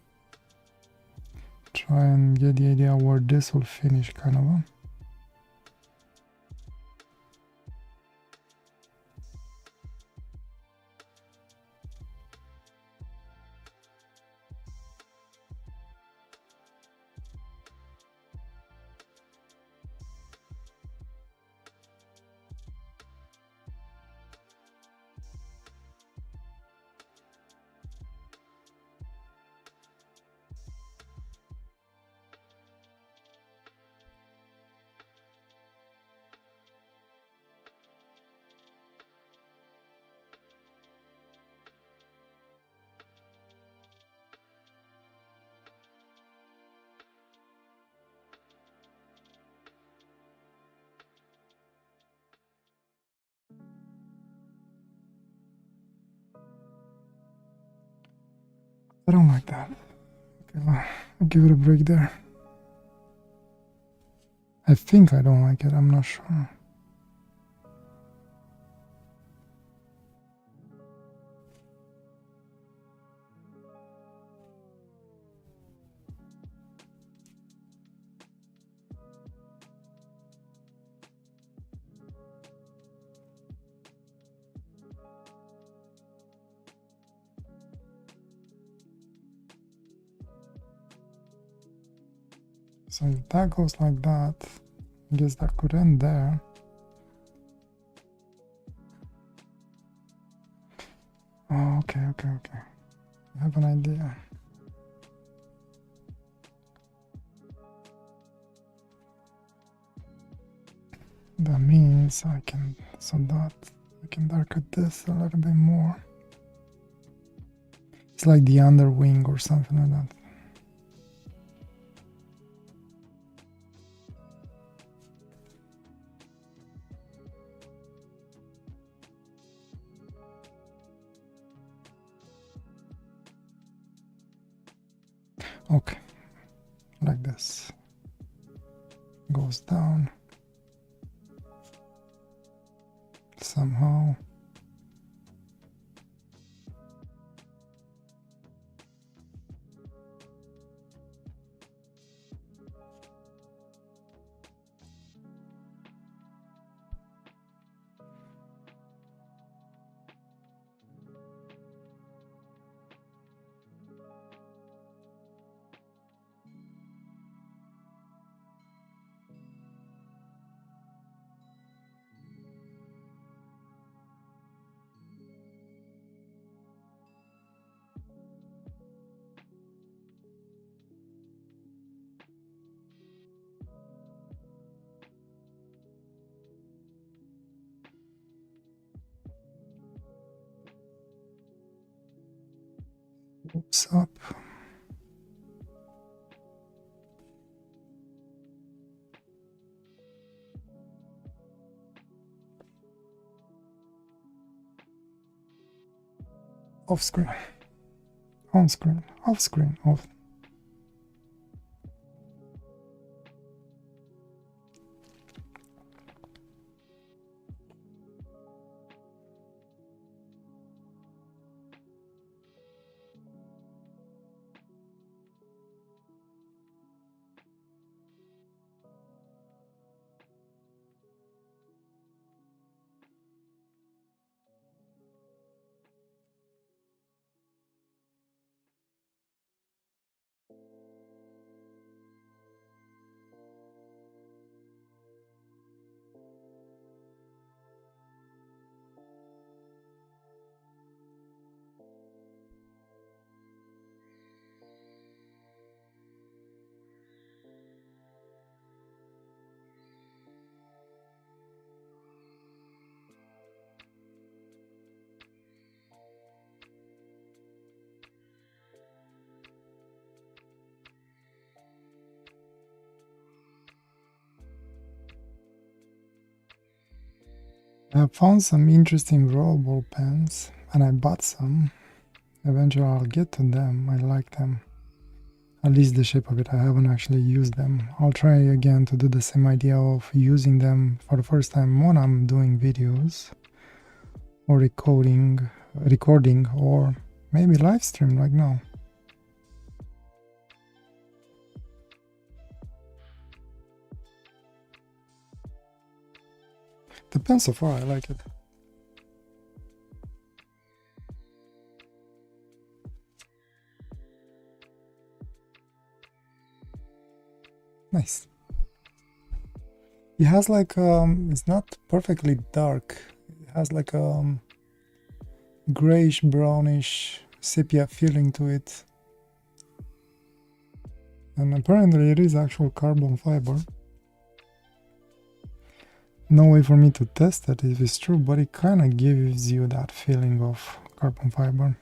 try and get the idea where this will finish, kind of. I don't like that. Okay, well, I'll give it a break there. I think I don't like it, I'm not sure. So if that goes like that, I guess that could end there. Okay. I have an idea. That means I can darken this a little bit more. It's like the underwing or something like that. Okay, like this. Goes down somehow. Oops, up. Off screen. On screen. Off screen. Off. I found some interesting rollable pens and I bought some. Eventually I'll get to them. I like them. At least the shape of it. I haven't actually used them. I'll try again to do the same idea of using them for the first time when I'm doing videos or recording or maybe live stream like now. The pen so far, I like it. Nice. It has like it's not perfectly dark. It has like a grayish brownish sepia feeling to it. And apparently it is actual carbon fiber. No way for me to test it if it's true, but it kind of gives you that feeling of carbon fiber.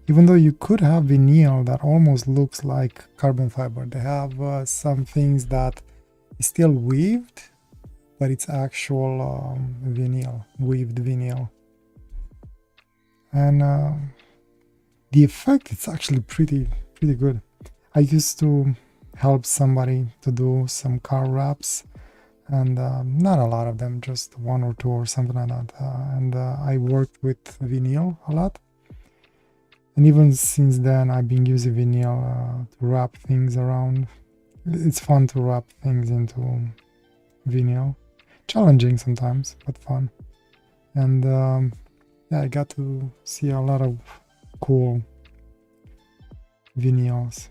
Even though you could have vinyl that almost looks like carbon fiber. They have some things that is still weaved, but it's actual vinyl, weaved vinyl. And the effect is actually pretty good. I used to help somebody to do some car wraps, and not a lot of them, just one or two or something like that. And I worked with vinyl a lot. And even since then, I've been using vinyl to wrap things around. It's fun to wrap things into vinyl. Challenging sometimes, but fun. And yeah, I got to see a lot of cool vinyls.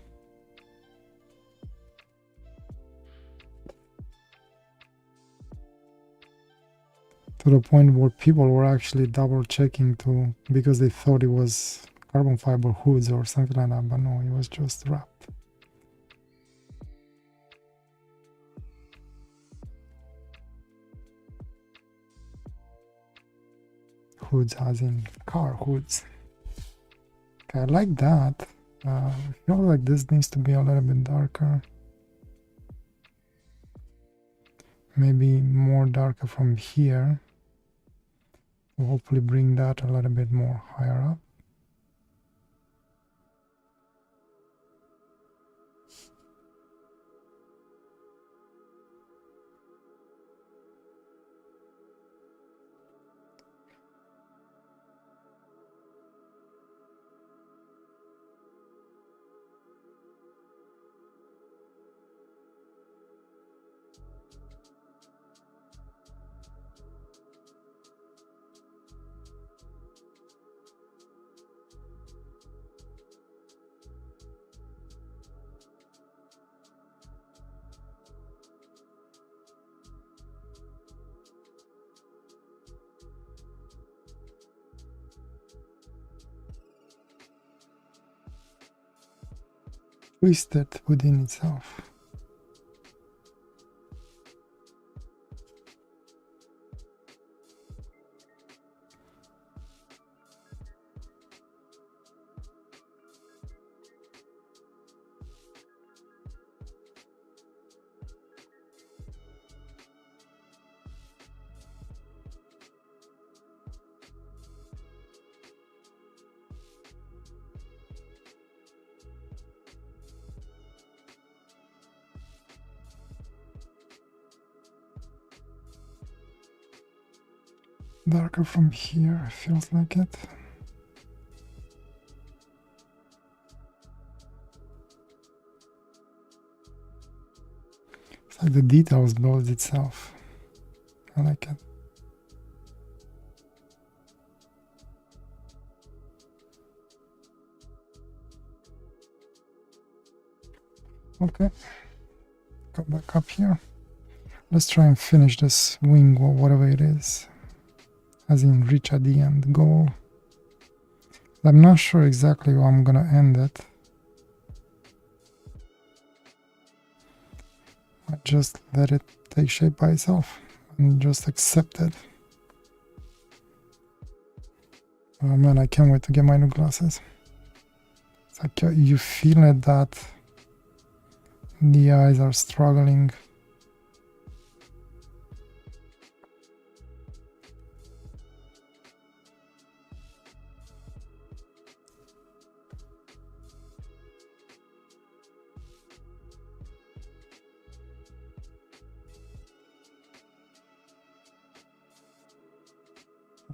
To the point where people were actually double checking to because they thought it was carbon fiber hoods or something like that, but no, it was just wrapped. Hoods as in car hoods. Okay, I like that. I feel like this needs to be a little bit darker. Maybe more darker from here. We'll hopefully bring that a little bit more higher up. Twisted within itself. Darker from here, feels like it. It's like the details build itself. I like it. Okay, go back up here. Let's try and finish this wing or whatever it is. As in reach at the end goal. I'm not sure exactly how I'm gonna end it. I just let it take shape by itself and just accept it. Oh man, I can't wait to get my new glasses. It's like you feel it that the eyes are struggling.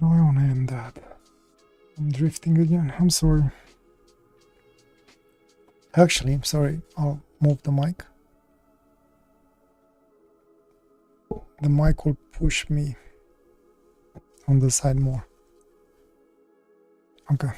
How do I want to end that? I'm drifting again. I'm sorry. Actually, I'm sorry. I'll move the mic. The mic will push me on the side more. Okay.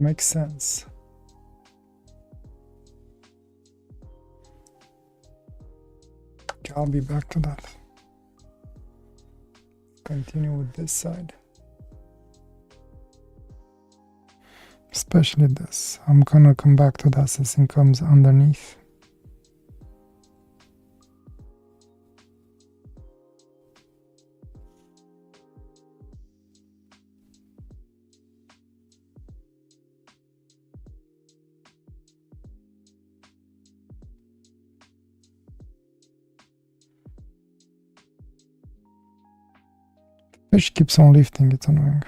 Makes sense. Okay, I'll be back to that. Continue with this side. Especially this. I'm gonna come back to that since it comes underneath. Fish keeps on lifting, it's annoying.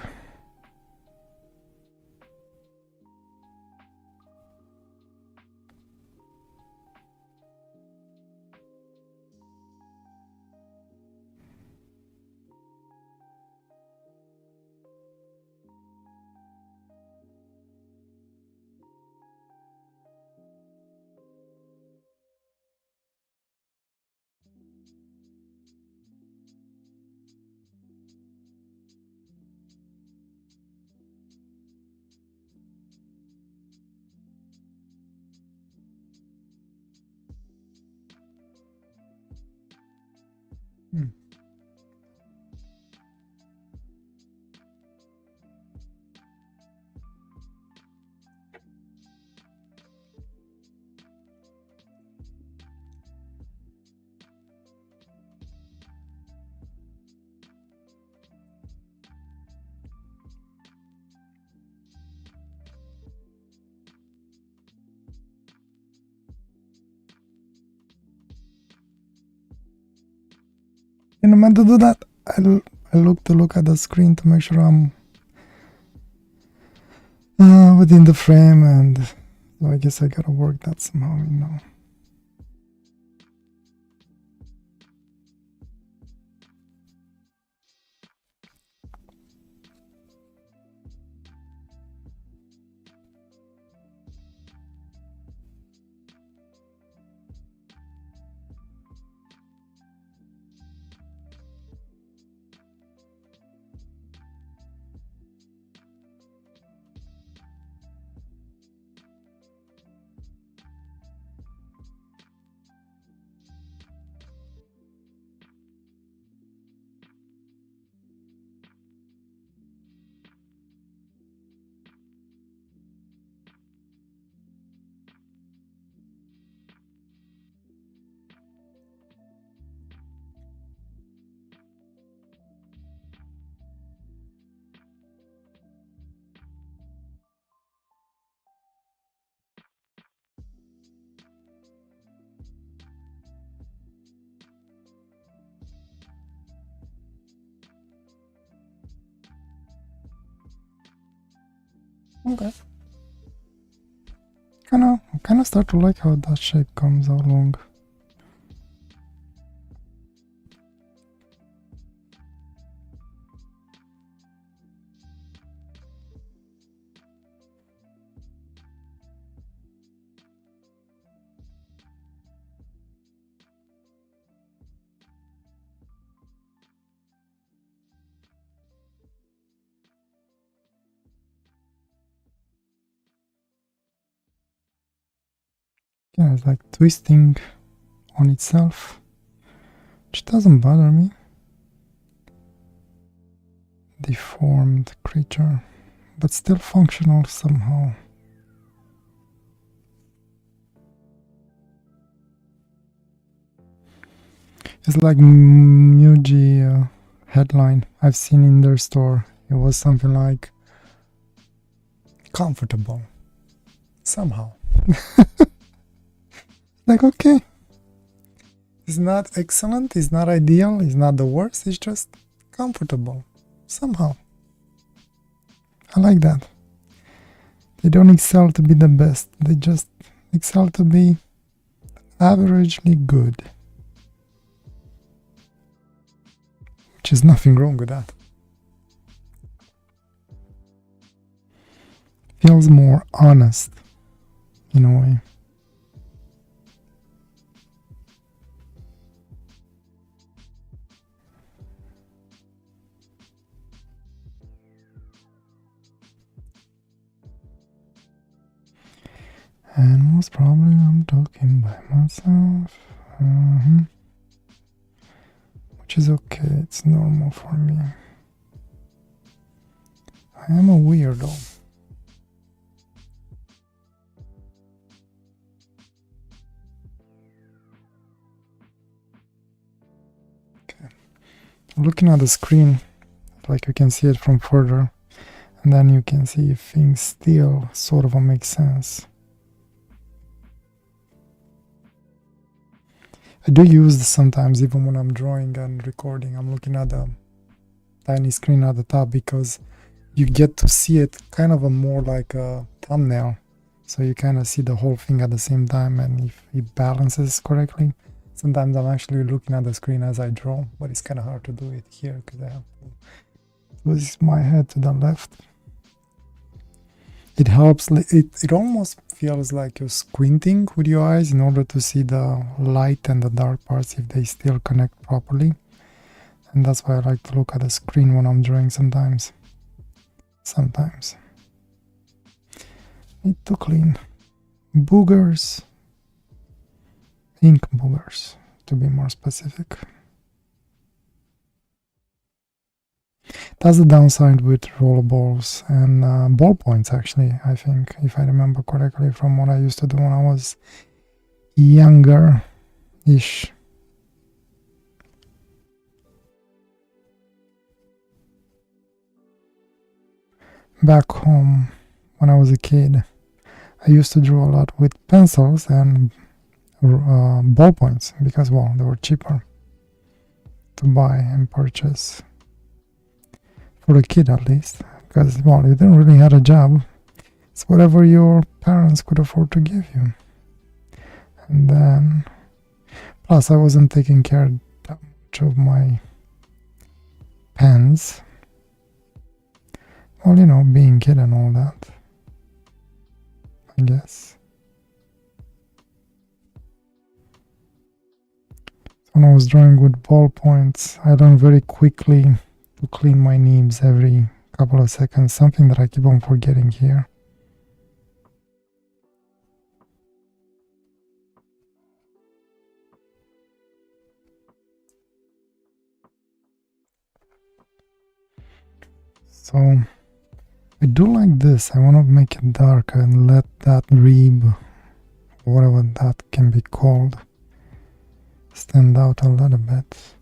And I meant to do that. I look at the screen to make sure I'm within the frame, and so I guess I gotta work that somehow, you know. Okay. Kind of start to like how that shape comes along. Yeah, it's like twisting on itself, which doesn't bother me. Deformed creature, but still functional somehow. It's like Muji headline I've seen in their store. It was something like comfortable somehow. Like, okay, it's not excellent, it's not ideal, it's not the worst, it's just comfortable somehow. I like that. They don't excel to be the best, they just excel to be averagely good, which is nothing wrong with that. Feels more honest in a way. And most probably I'm talking by myself. Which is okay, it's normal for me. I am a weirdo. Okay. Looking at the screen, like you can see it from further, and then you can see if things still sort of make sense. I do use this sometimes, even when I'm drawing and recording. I'm looking at the tiny screen at the top because you get to see it kind of a more like a thumbnail. So you kind of see the whole thing at the same time, and if it balances correctly. Sometimes I'm actually looking at the screen as I draw, but it's kind of hard to do it here because I have to twist my head to the left. It helps, it almost feels like you're squinting with your eyes in order to see the light and the dark parts if they still connect properly. And that's why I like to look at the screen when I'm drawing sometimes. Need to clean. Boogers. Ink boogers, to be more specific. That's the downside with rollerballs and ballpoints, actually, I think, if I remember correctly from what I used to do when I was younger-ish. Back home, when I was a kid, I used to draw a lot with pencils and ballpoints because, well, they were cheaper to buy and purchase. For a kid, at least, because, well, you didn't really have a job. It's whatever your parents could afford to give you. And then, plus, I wasn't taking care that much of my pens. Well, you know, being kid and all that, I guess. When I was drawing with ballpoints, I learned very quickly to clean my nibs every couple of seconds, something that I keep on forgetting here. So I do like this. I want to make it darker and let that rib, whatever that can be called, stand out a little bit.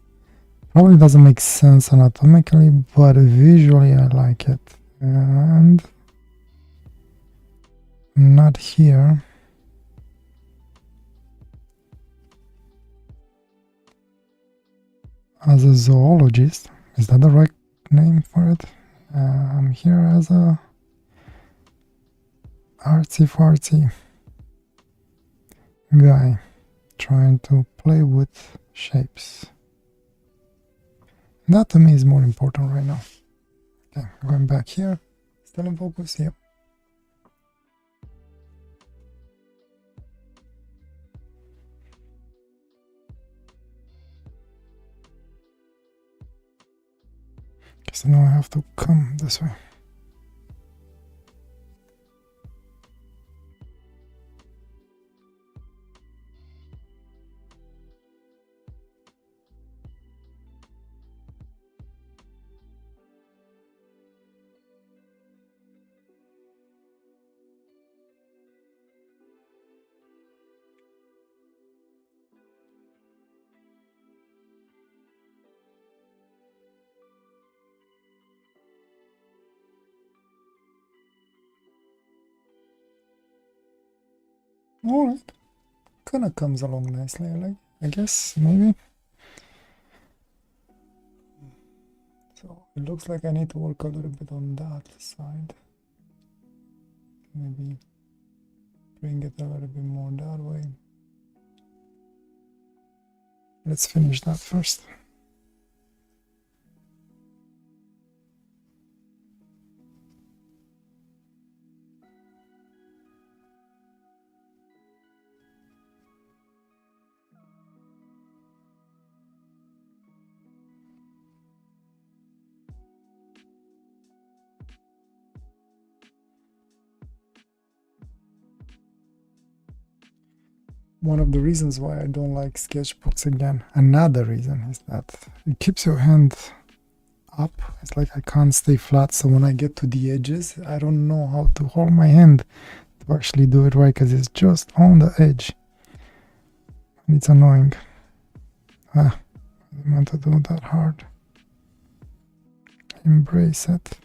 Probably doesn't make sense anatomically, but visually I like it. And not here. As a zoologist, is that the right name for it? I'm here as a artsy-fartsy guy trying to play with shapes. That to me is more important right now. Okay, going back here, still in focus here. So now I have to come this way. Alright, kinda comes along nicely, I guess, maybe. So it looks like I need to work a little bit on that side. Maybe bring it a little bit more that way. Let's finish that first. One of the reasons why I don't like sketchbooks again, another reason is that it keeps your hand up. It's like I can't stay flat, so when I get to the edges, I don't know how to hold my hand to actually do it right because it's just on the edge. And it's annoying. I didn't meant to do that hard. Embrace it.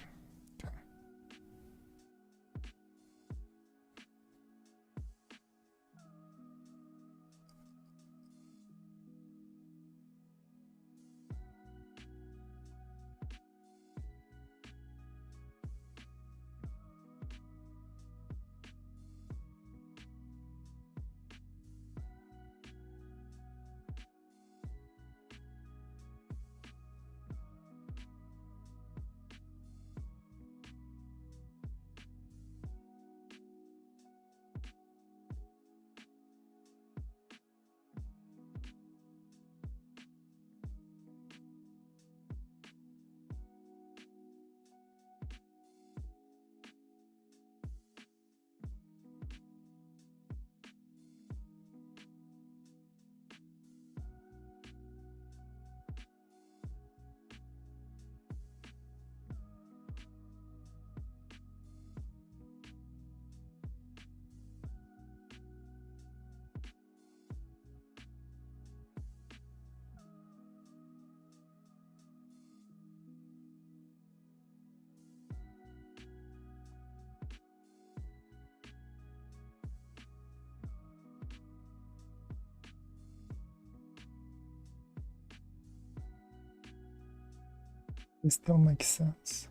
It still makes sense.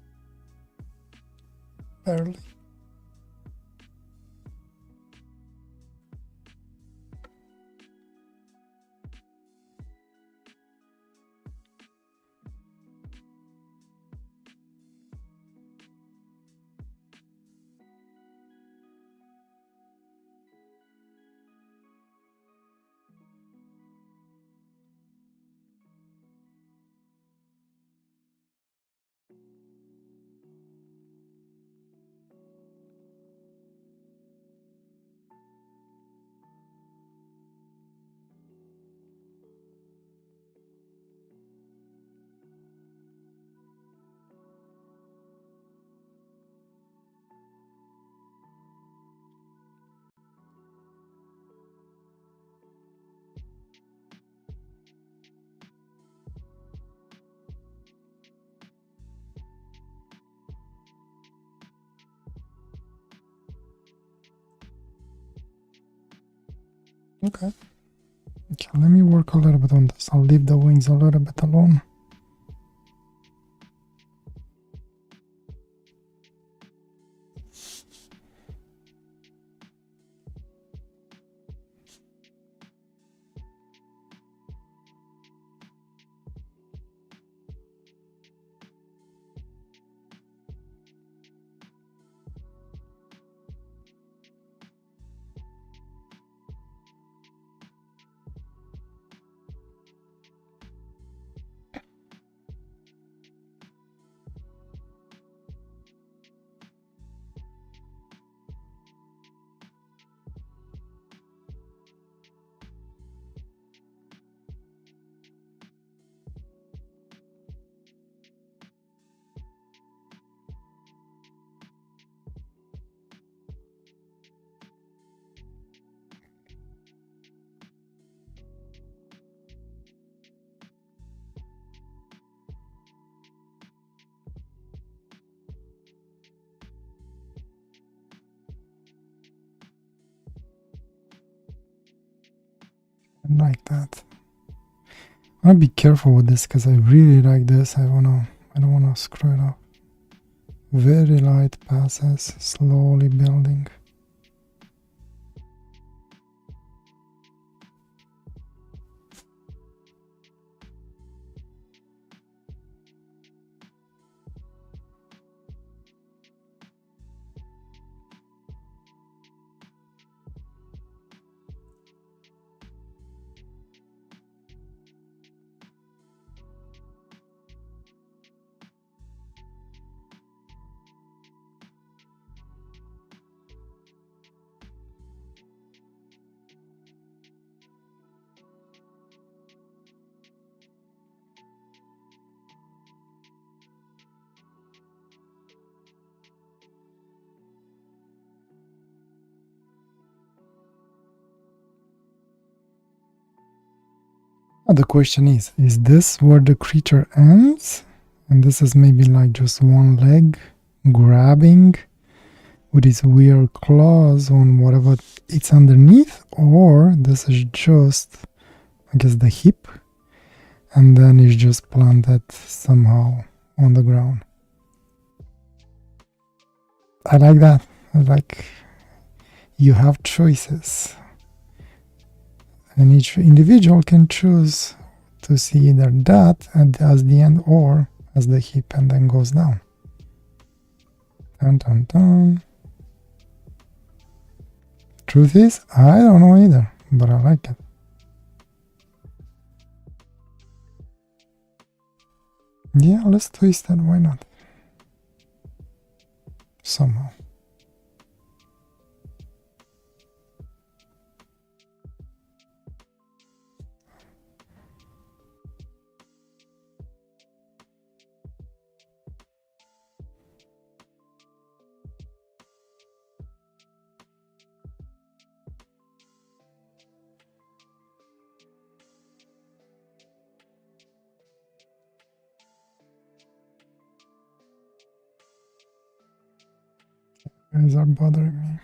Barely. Okay. Okay, let me work a little bit on this. I'll leave the wings a little bit alone. Like that. I wanna be careful with this because I really like this. I don't wanna screw it up. Very light passes, slowly building. Now the question is this where the creature ends? And this is maybe like just one leg grabbing with its weird claws on whatever it's underneath, or this is just, I guess, the hip, and then it's just planted somehow on the ground. I like that. I like you have choices, and each individual can choose to see either that as the end or as the hip and then goes down. Dun, dun, dun. Truth is, I don't know either, but I like it. Yeah, let's twist it, why not? Somehow. Guys are bothering me.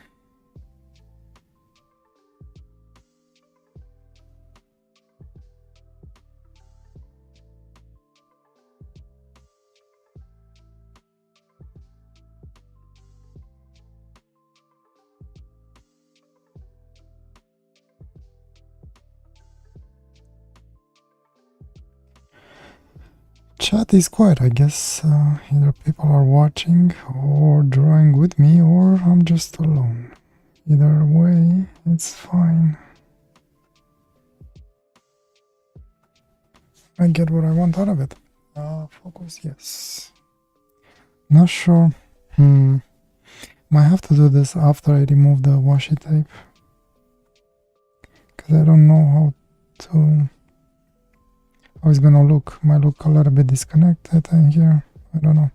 Chat is quiet, I guess. Either people are watching or drawing with me, or I'm just alone. Either way, it's fine. I get what I want out of it. Focus, yes. Not sure. Might have to do this after I remove the washi tape, because I don't know how it's gonna look. Might look a little bit disconnected in here. I don't know.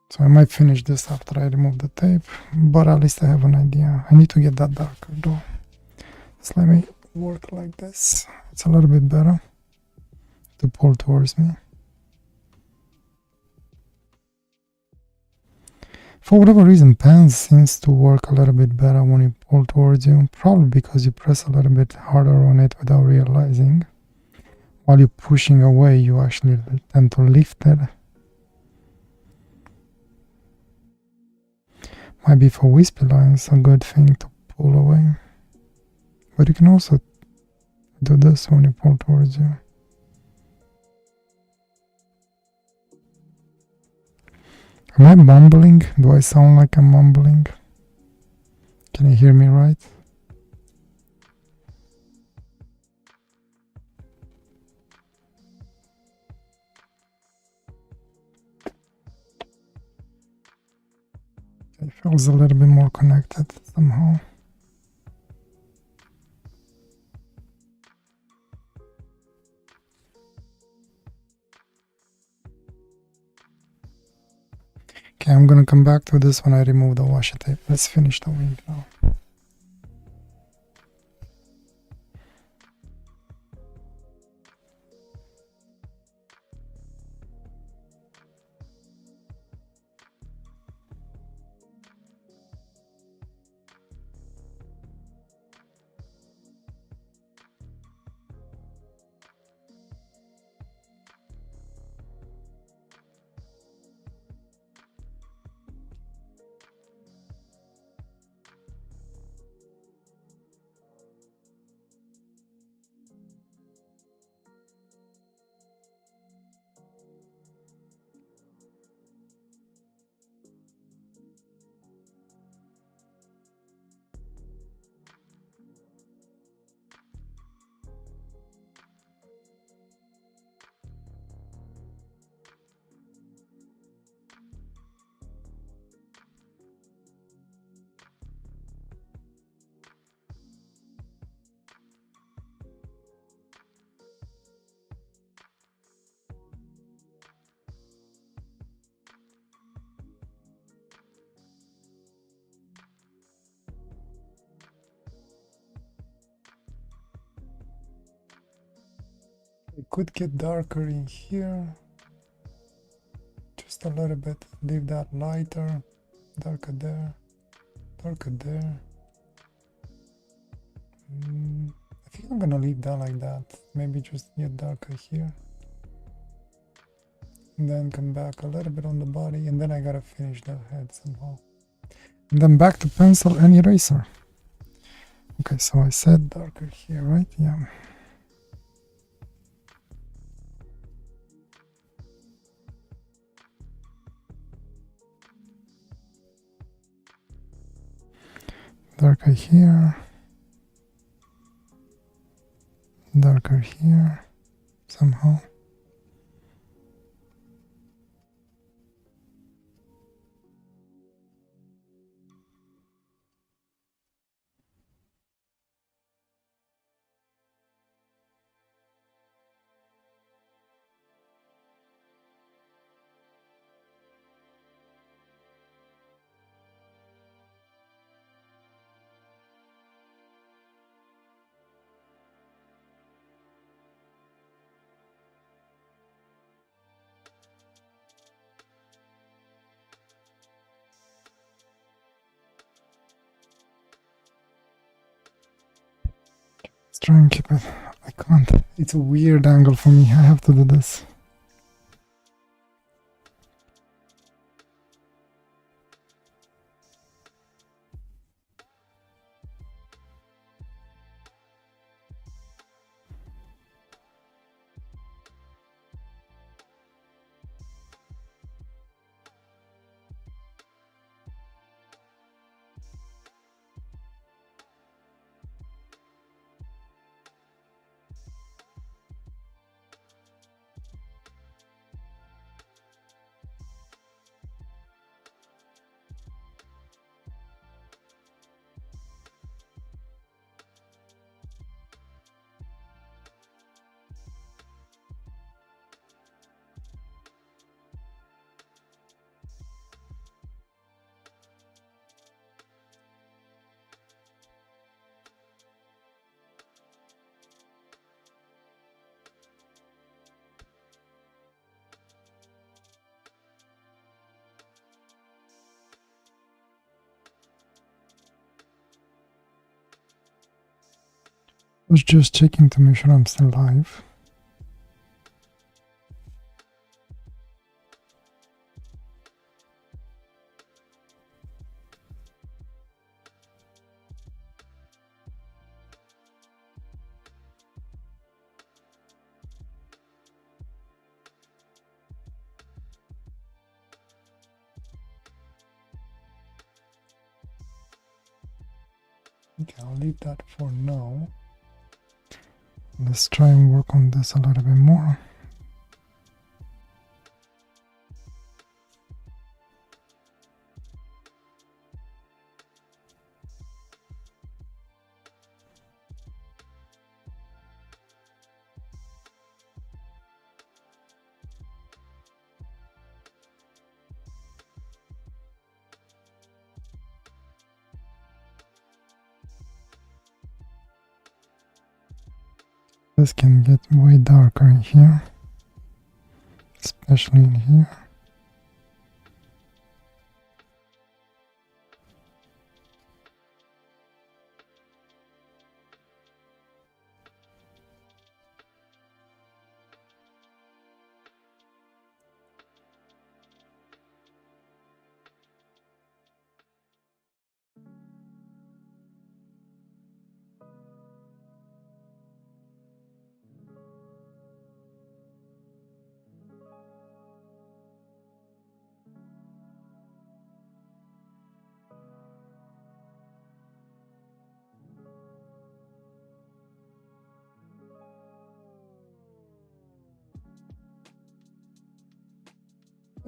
So I might finish this after I remove the tape, but at least I have an idea. I need to get that darker though. So let me work like this. It's a little bit better to pull towards me. For whatever reason, pens seems to work a little bit better when you pull towards you, probably because you press a little bit harder on it without realizing. While you're pushing away, you actually tend to lift it. Might be for wispy lines a good thing to pull away. But you can also do this when you pull towards you. Am I mumbling? Do I sound like I'm mumbling? Can you hear me right? It feels a little bit more connected somehow. Okay, I'm gonna come back to this when I remove the washi tape. Let's finish the wing now. It could get darker in here. Just a little bit. Leave that lighter. Darker there. Darker there. I think I'm gonna leave that like that. Maybe just get darker here. And then come back a little bit on the body, and then I gotta finish the head somehow. And then back to pencil and eraser. Okay, so I said darker here, right? Yeah. Darker here. Darker here, somehow. Let's try and keep it. I can't. It's a weird angle for me. I have to do this. I was just checking to make sure I'm still live. Okay, I'll leave that for now. Let's try and work on this a little bit more. This can get way darker in here, especially in here.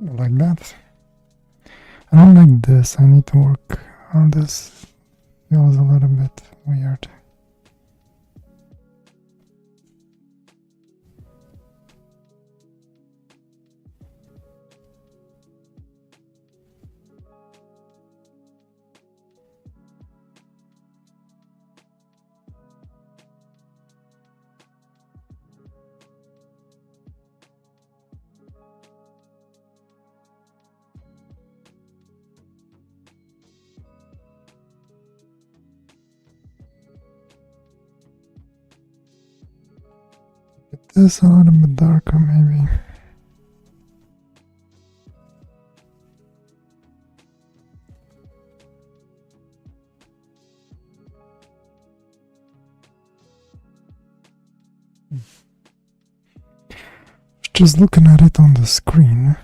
Like that. I don't like this. I need to work on this. Feels a little bit weird. this a little bit darker, maybe. Just looking at it on the screen.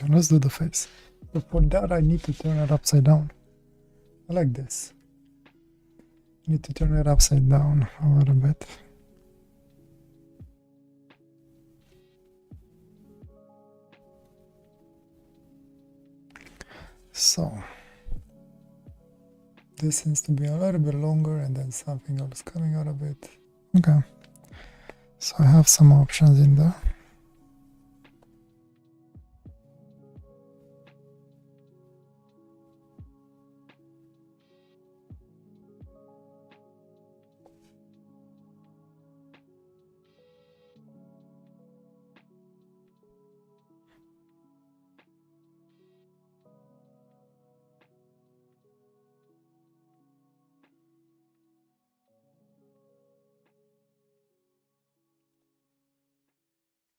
Okay, let's do the face. But for that I need to turn it upside down. I like this. I need to turn it upside down a little bit. So this seems to be a little bit longer and then something else coming out of it. Okay. So I have some options in there.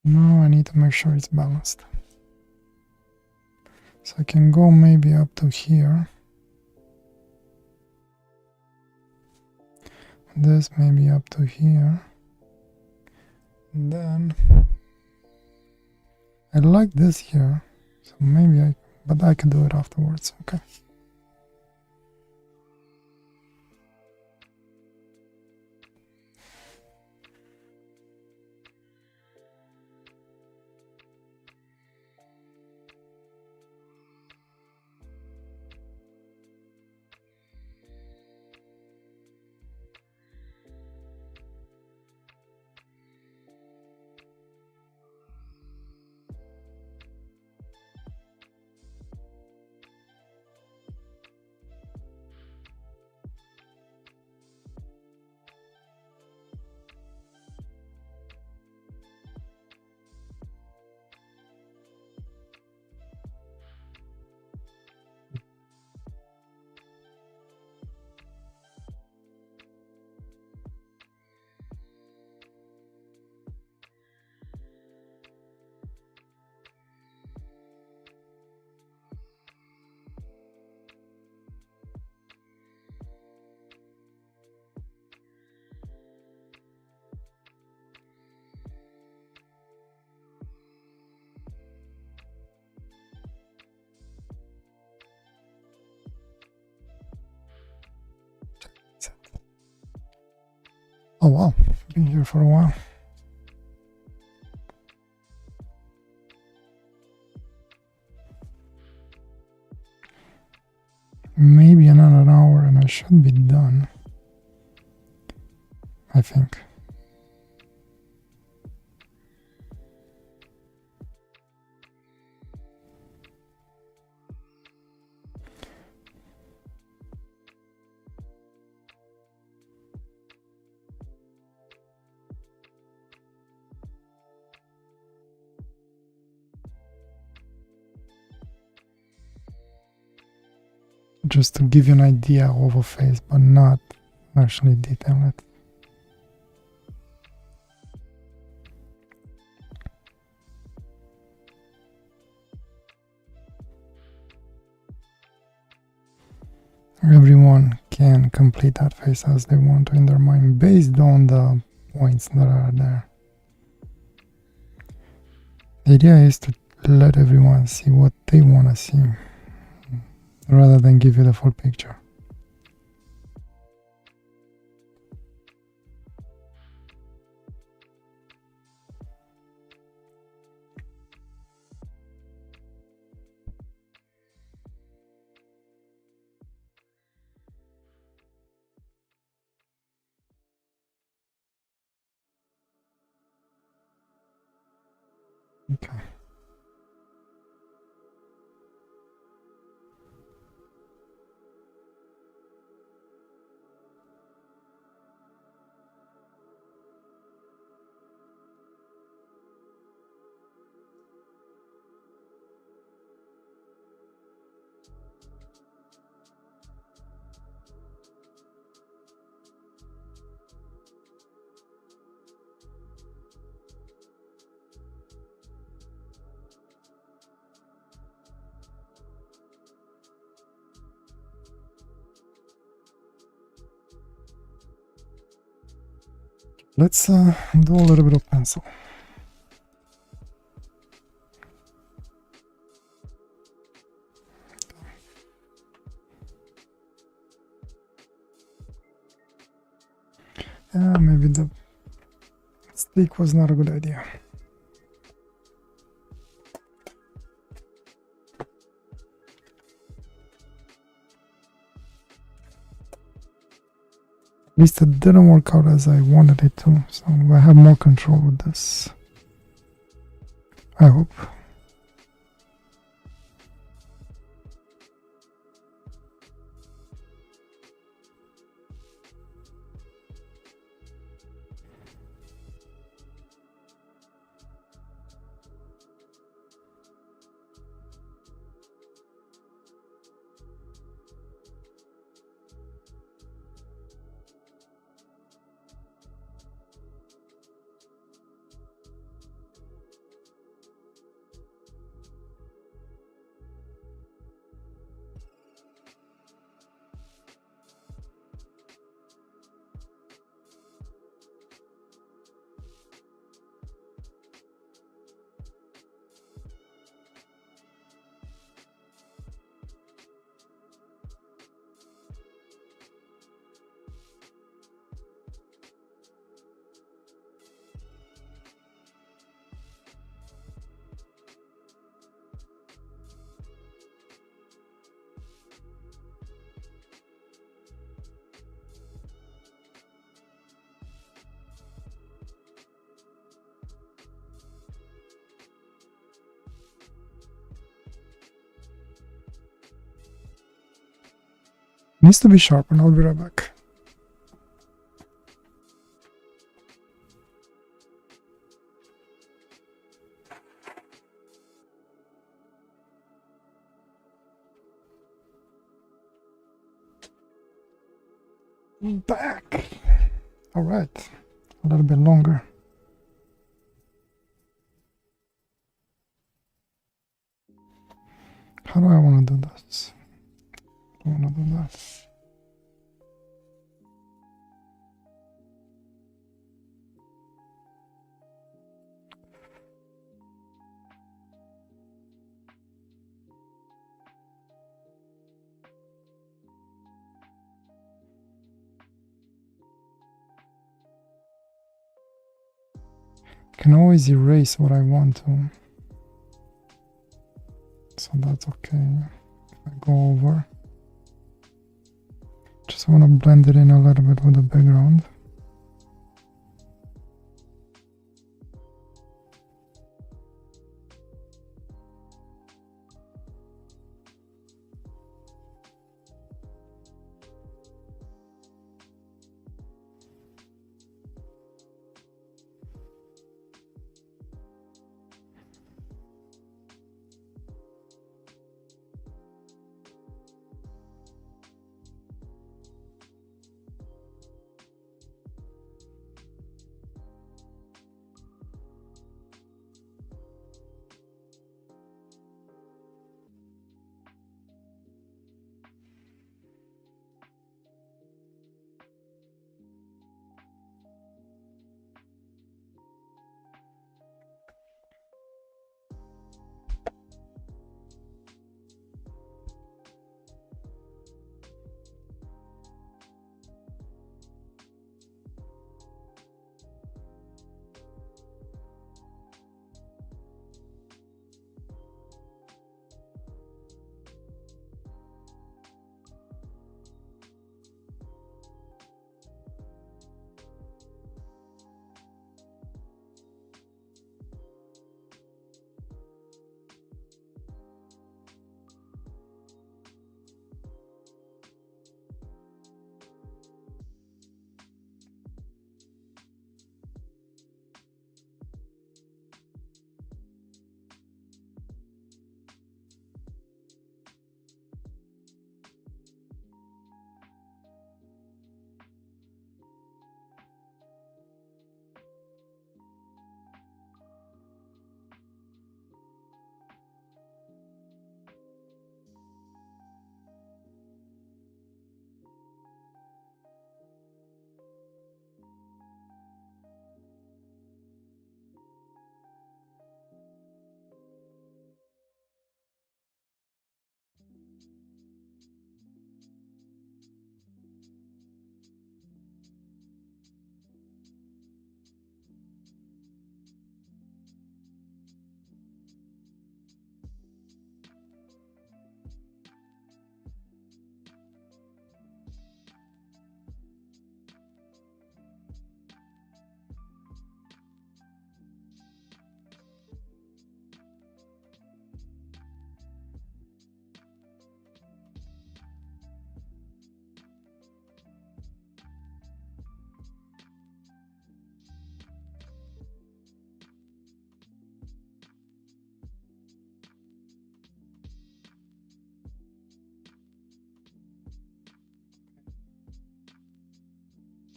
Now I need to make sure it's balanced. So I can go maybe up to here. This maybe up to here. And then I like this here. So maybe but I can do it afterwards. Okay. Oh wow, been here for a while. Maybe another hour and I should be done, I think. Just to give you an idea of a face, but not actually detail it. Everyone can complete that face as they want to in their mind based on the points that are there. The idea is to let everyone see what they want to see rather than give you the full picture. Okay. Let's do a little bit of pencil. Yeah, maybe the stick was not a good idea. At least it didn't work out as I wanted it to, so I have more control with this. I hope. Needs to be sharpened. I'll be right back. Back. All right. A little bit longer. How do I want to do this? I want to do that. Can always erase what I want to, so that's okay. If I go over, just want to blend it in a little bit with the background.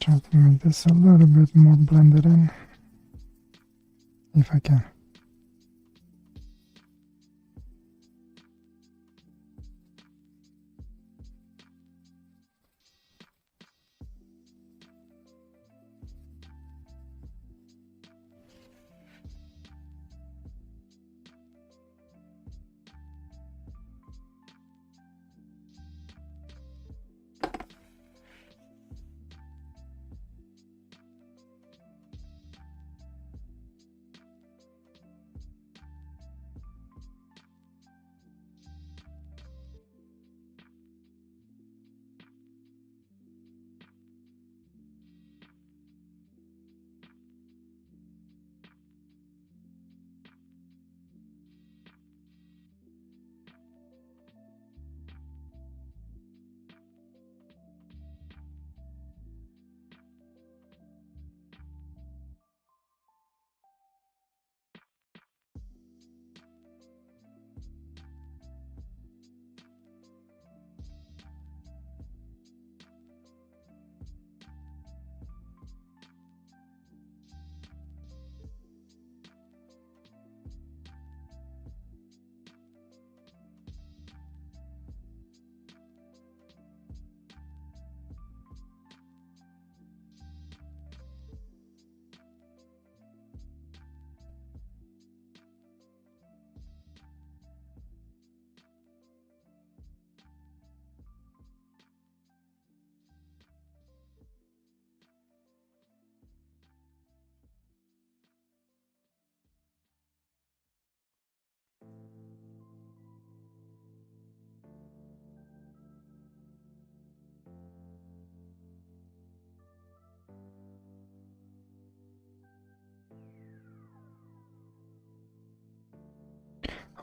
try to make this a little bit more blended in, if I can.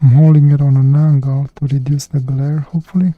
I'm holding it on an angle to reduce the glare, hopefully.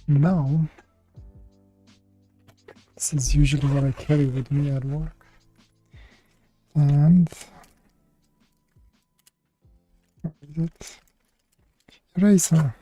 Now, this is usually what I carry with me at work. And what is it? Eraser.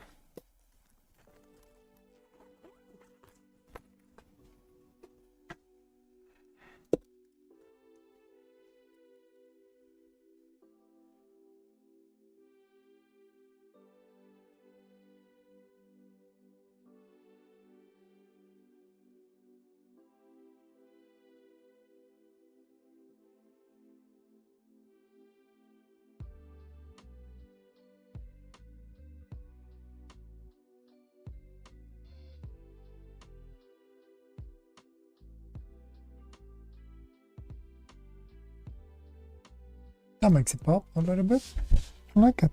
That makes it pop a little bit. I like it.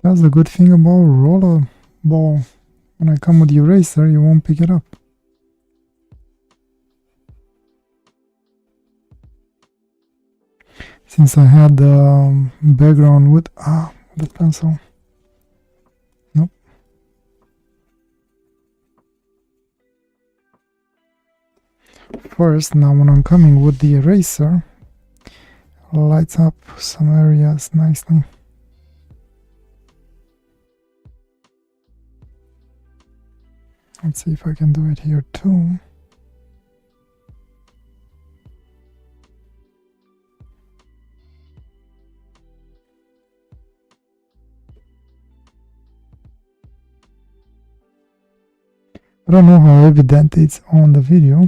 That's the good thing about roller ball. When I come with the eraser, you won't pick it up. Since I had the background with the pencil. Nope. First, now when I'm coming with the eraser, lights up some areas nicely. Let's see if I can do it here too. I don't know how evident it's on the video.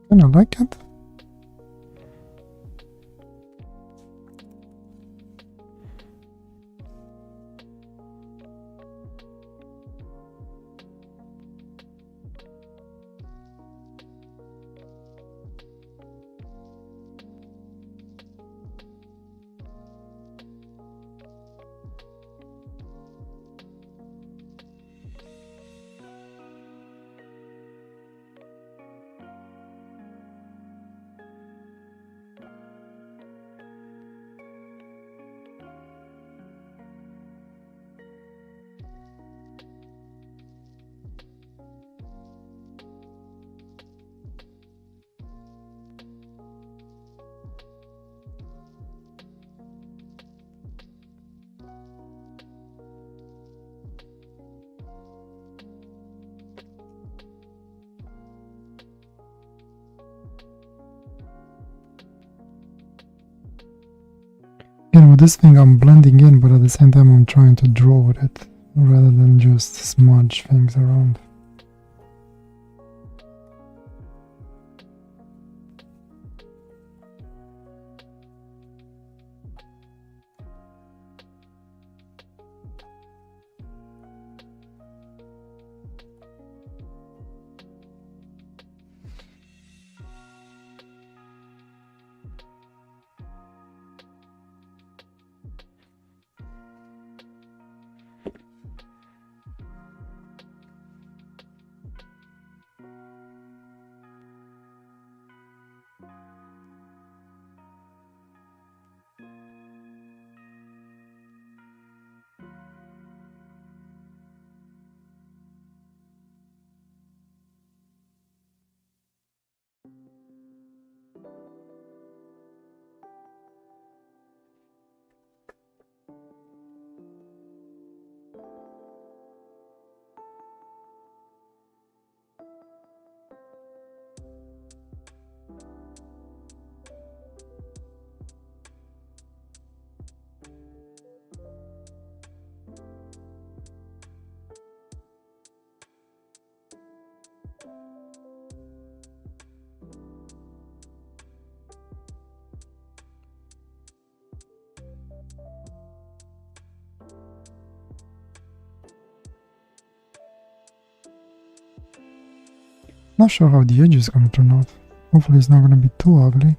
And I like it. And with this thing I'm blending in, but at the same time I'm trying to draw with it rather than just smudge things around. Not sure how the edge is gonna turn out. Hopefully it's not gonna be too ugly.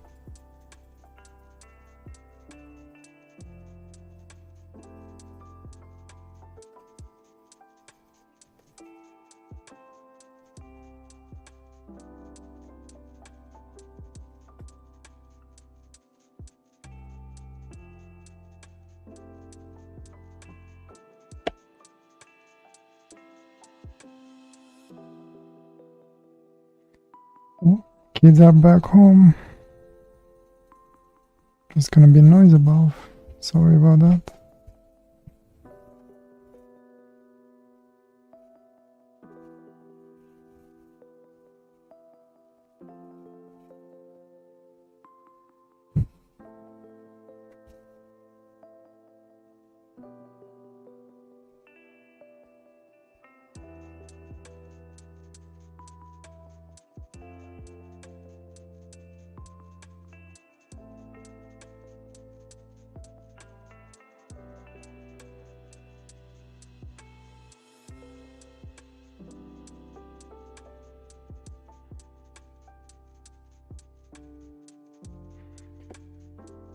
Oh, kids are back home. There's gonna be noise above. Sorry about that.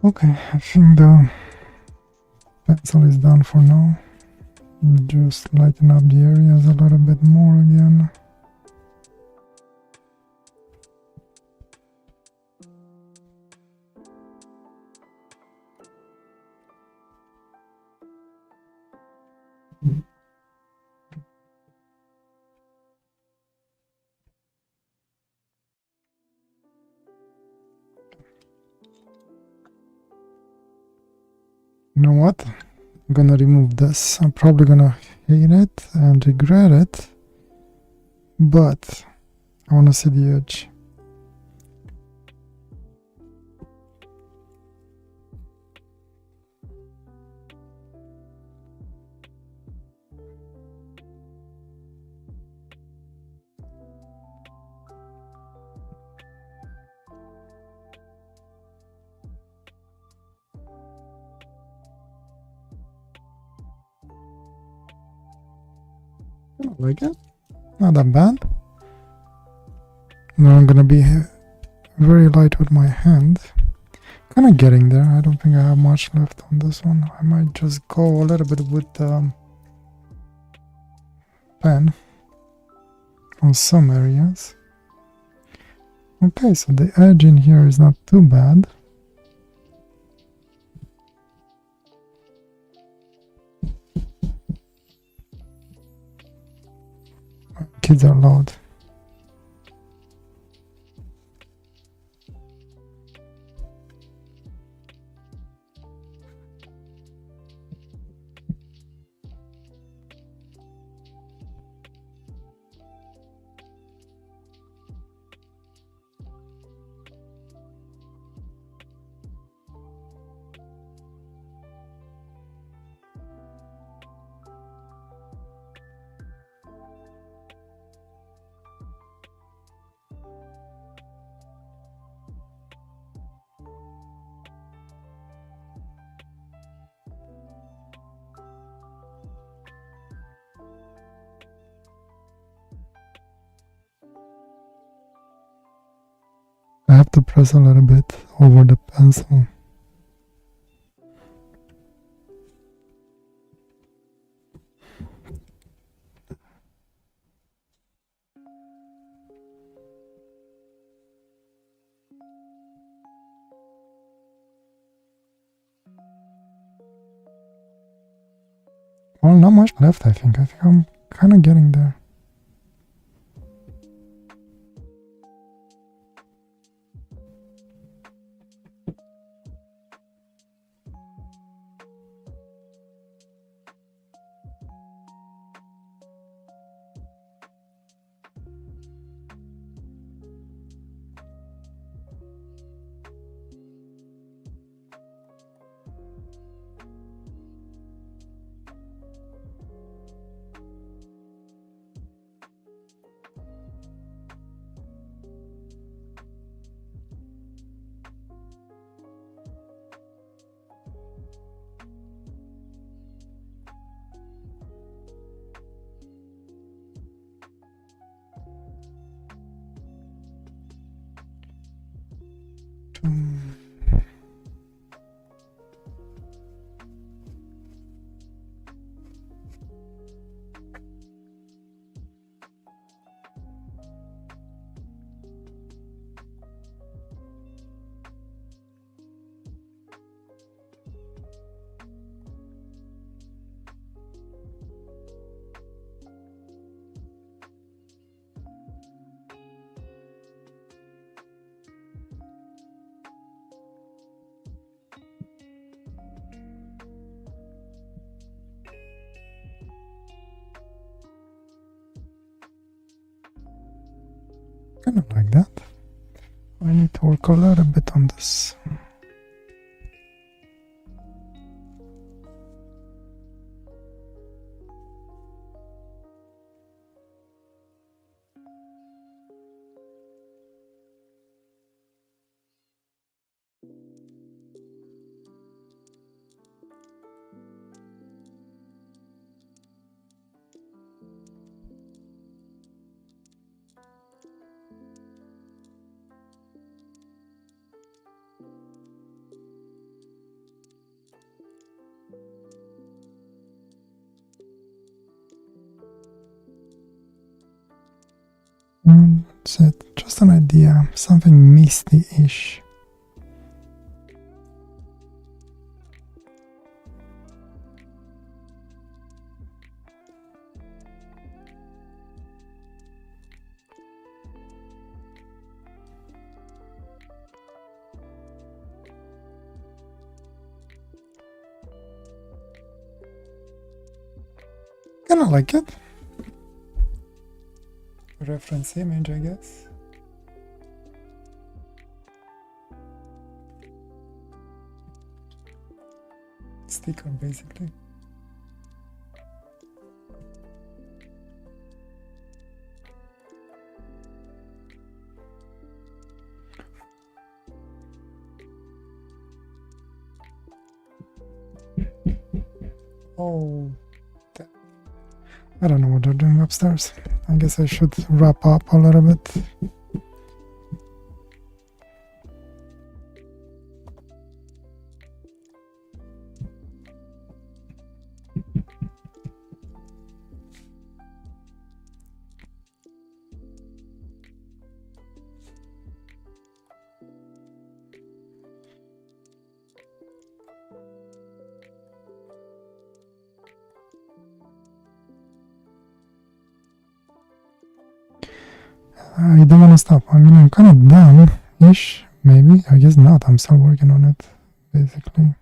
Okay, I think the pencil is done for now. Just lighten up the areas a little bit more again. You know what? I'm gonna remove this. I'm probably gonna hate it and regret it, but I wanna see the edge. I like it. Not that bad. Now I'm gonna be very light with my hand. Kind of getting there. I don't think I have much left on this one. I might just go a little bit with pen on some areas. Okay, so the edge in here is not too bad. Kids are loud. I have to press a little bit over the pencil. Well, not much left, I think. I think I'm kind of getting there. Kind of like that. I need to work a little bit on this. That's it. Just an idea. Something misty-ish. Kinda like it. Reference image, I guess. Sticker, basically. Oh, I don't know what they're doing upstairs. I guess I should wrap up a little bit. I don't want to stop. I mean, I'm kind of done-ish, maybe. I guess not. I'm still working on it, basically.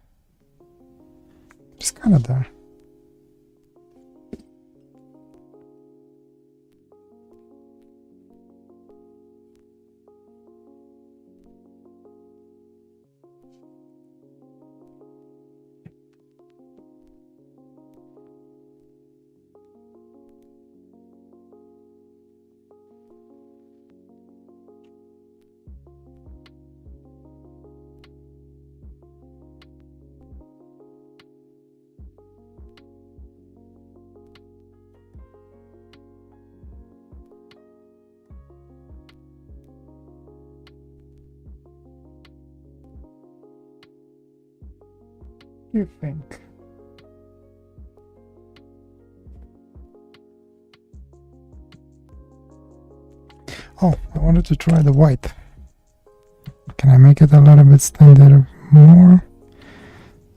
Just kind of there. You think? Oh, I wanted to try the white. Can I make it a little bit standard more?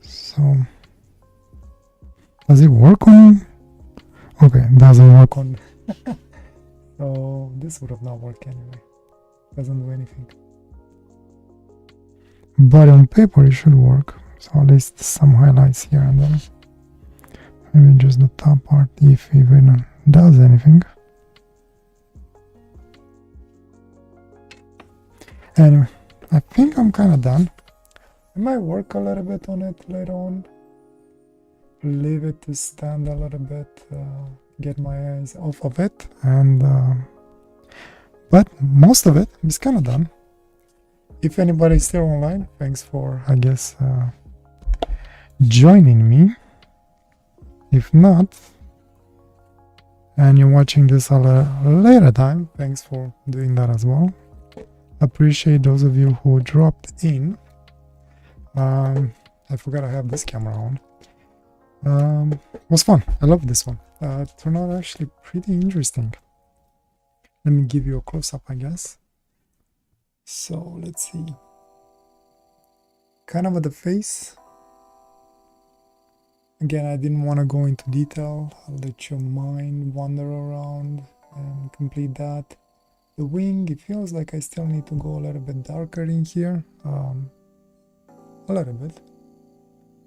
So, does it work on? Okay, it doesn't work on. So this would have not worked anyway. Doesn't do anything. But on paper it should work. So at least some highlights here and then. Maybe just the top part, if even does anything. Anyway, I think I'm kind of done. I might work a little bit on it later on. Leave it to stand a little bit, get my eyes off of it, and but most of it is kind of done. If anybody's still online, thanks for, I guess, joining me. If not, and you're watching this at a later time, thanks for doing that as well. appreciate those of you who dropped in. I forgot I have this camera on. It was fun. I love this one. Turned out actually pretty interesting. Let me give you a close-up, I guess. So let's see. Kind of at the face. Again, I didn't want to go into detail. I'll let your mind wander around and complete that. The wing, it feels like I still need to go a little bit darker in here. A little bit.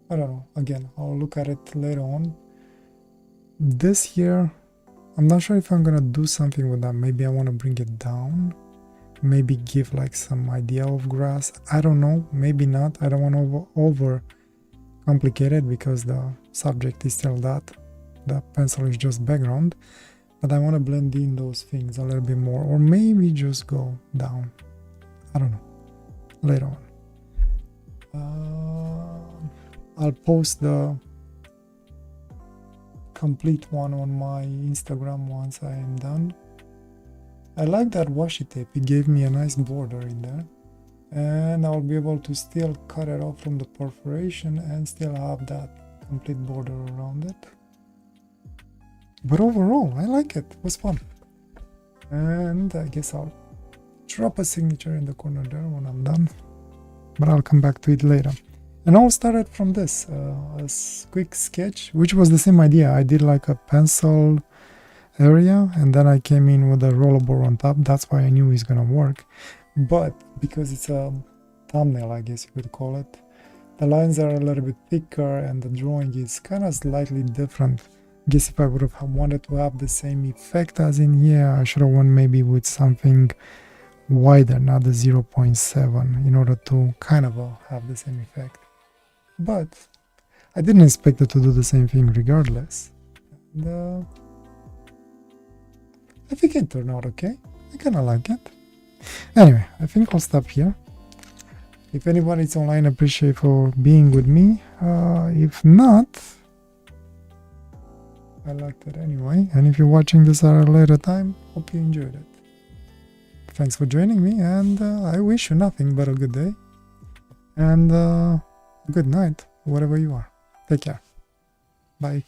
I don't know. Again, I'll look at it later on. This here, I'm not sure if I'm gonna do something with that. Maybe I want to bring it down. Maybe give like some idea of grass. I don't know. Maybe not. I don't want to over complicate it because the subject is still that. The pencil is just background. But I want to blend in those things a little bit more. Or maybe just go down. I don't know. Later on. I'll post the complete one on my Instagram once I am done. I like that washi tape. It gave me a nice border in there. And I'll be able to still cut it off from the perforation and still have that complete border around it. But overall, I like it. It was fun. And I guess I'll drop a signature in the corner there when I'm done. But I'll come back to it later. And all started from this, a quick sketch, which was the same idea. I did like a pencil area, and then I came in with a rollerball on top. That's why I knew it's gonna work. But because it's a thumbnail, I guess you could call it, the lines are a little bit thicker and the drawing is kind of slightly different. I guess if I would have wanted to have the same effect as in here, I should have went maybe with something wider, not the 0.7, in order to kind of have the same effect. But I didn't expect it to do the same thing regardless. And, I think it turned out okay. I kind of like it. Anyway, I think I'll stop here. If anybody's online, appreciate for being with me. If not, I liked it anyway. And if you're watching this at a later time, hope you enjoyed it. Thanks for joining me, and I wish you nothing but a good day. And good night, wherever you are. Take care. Bye.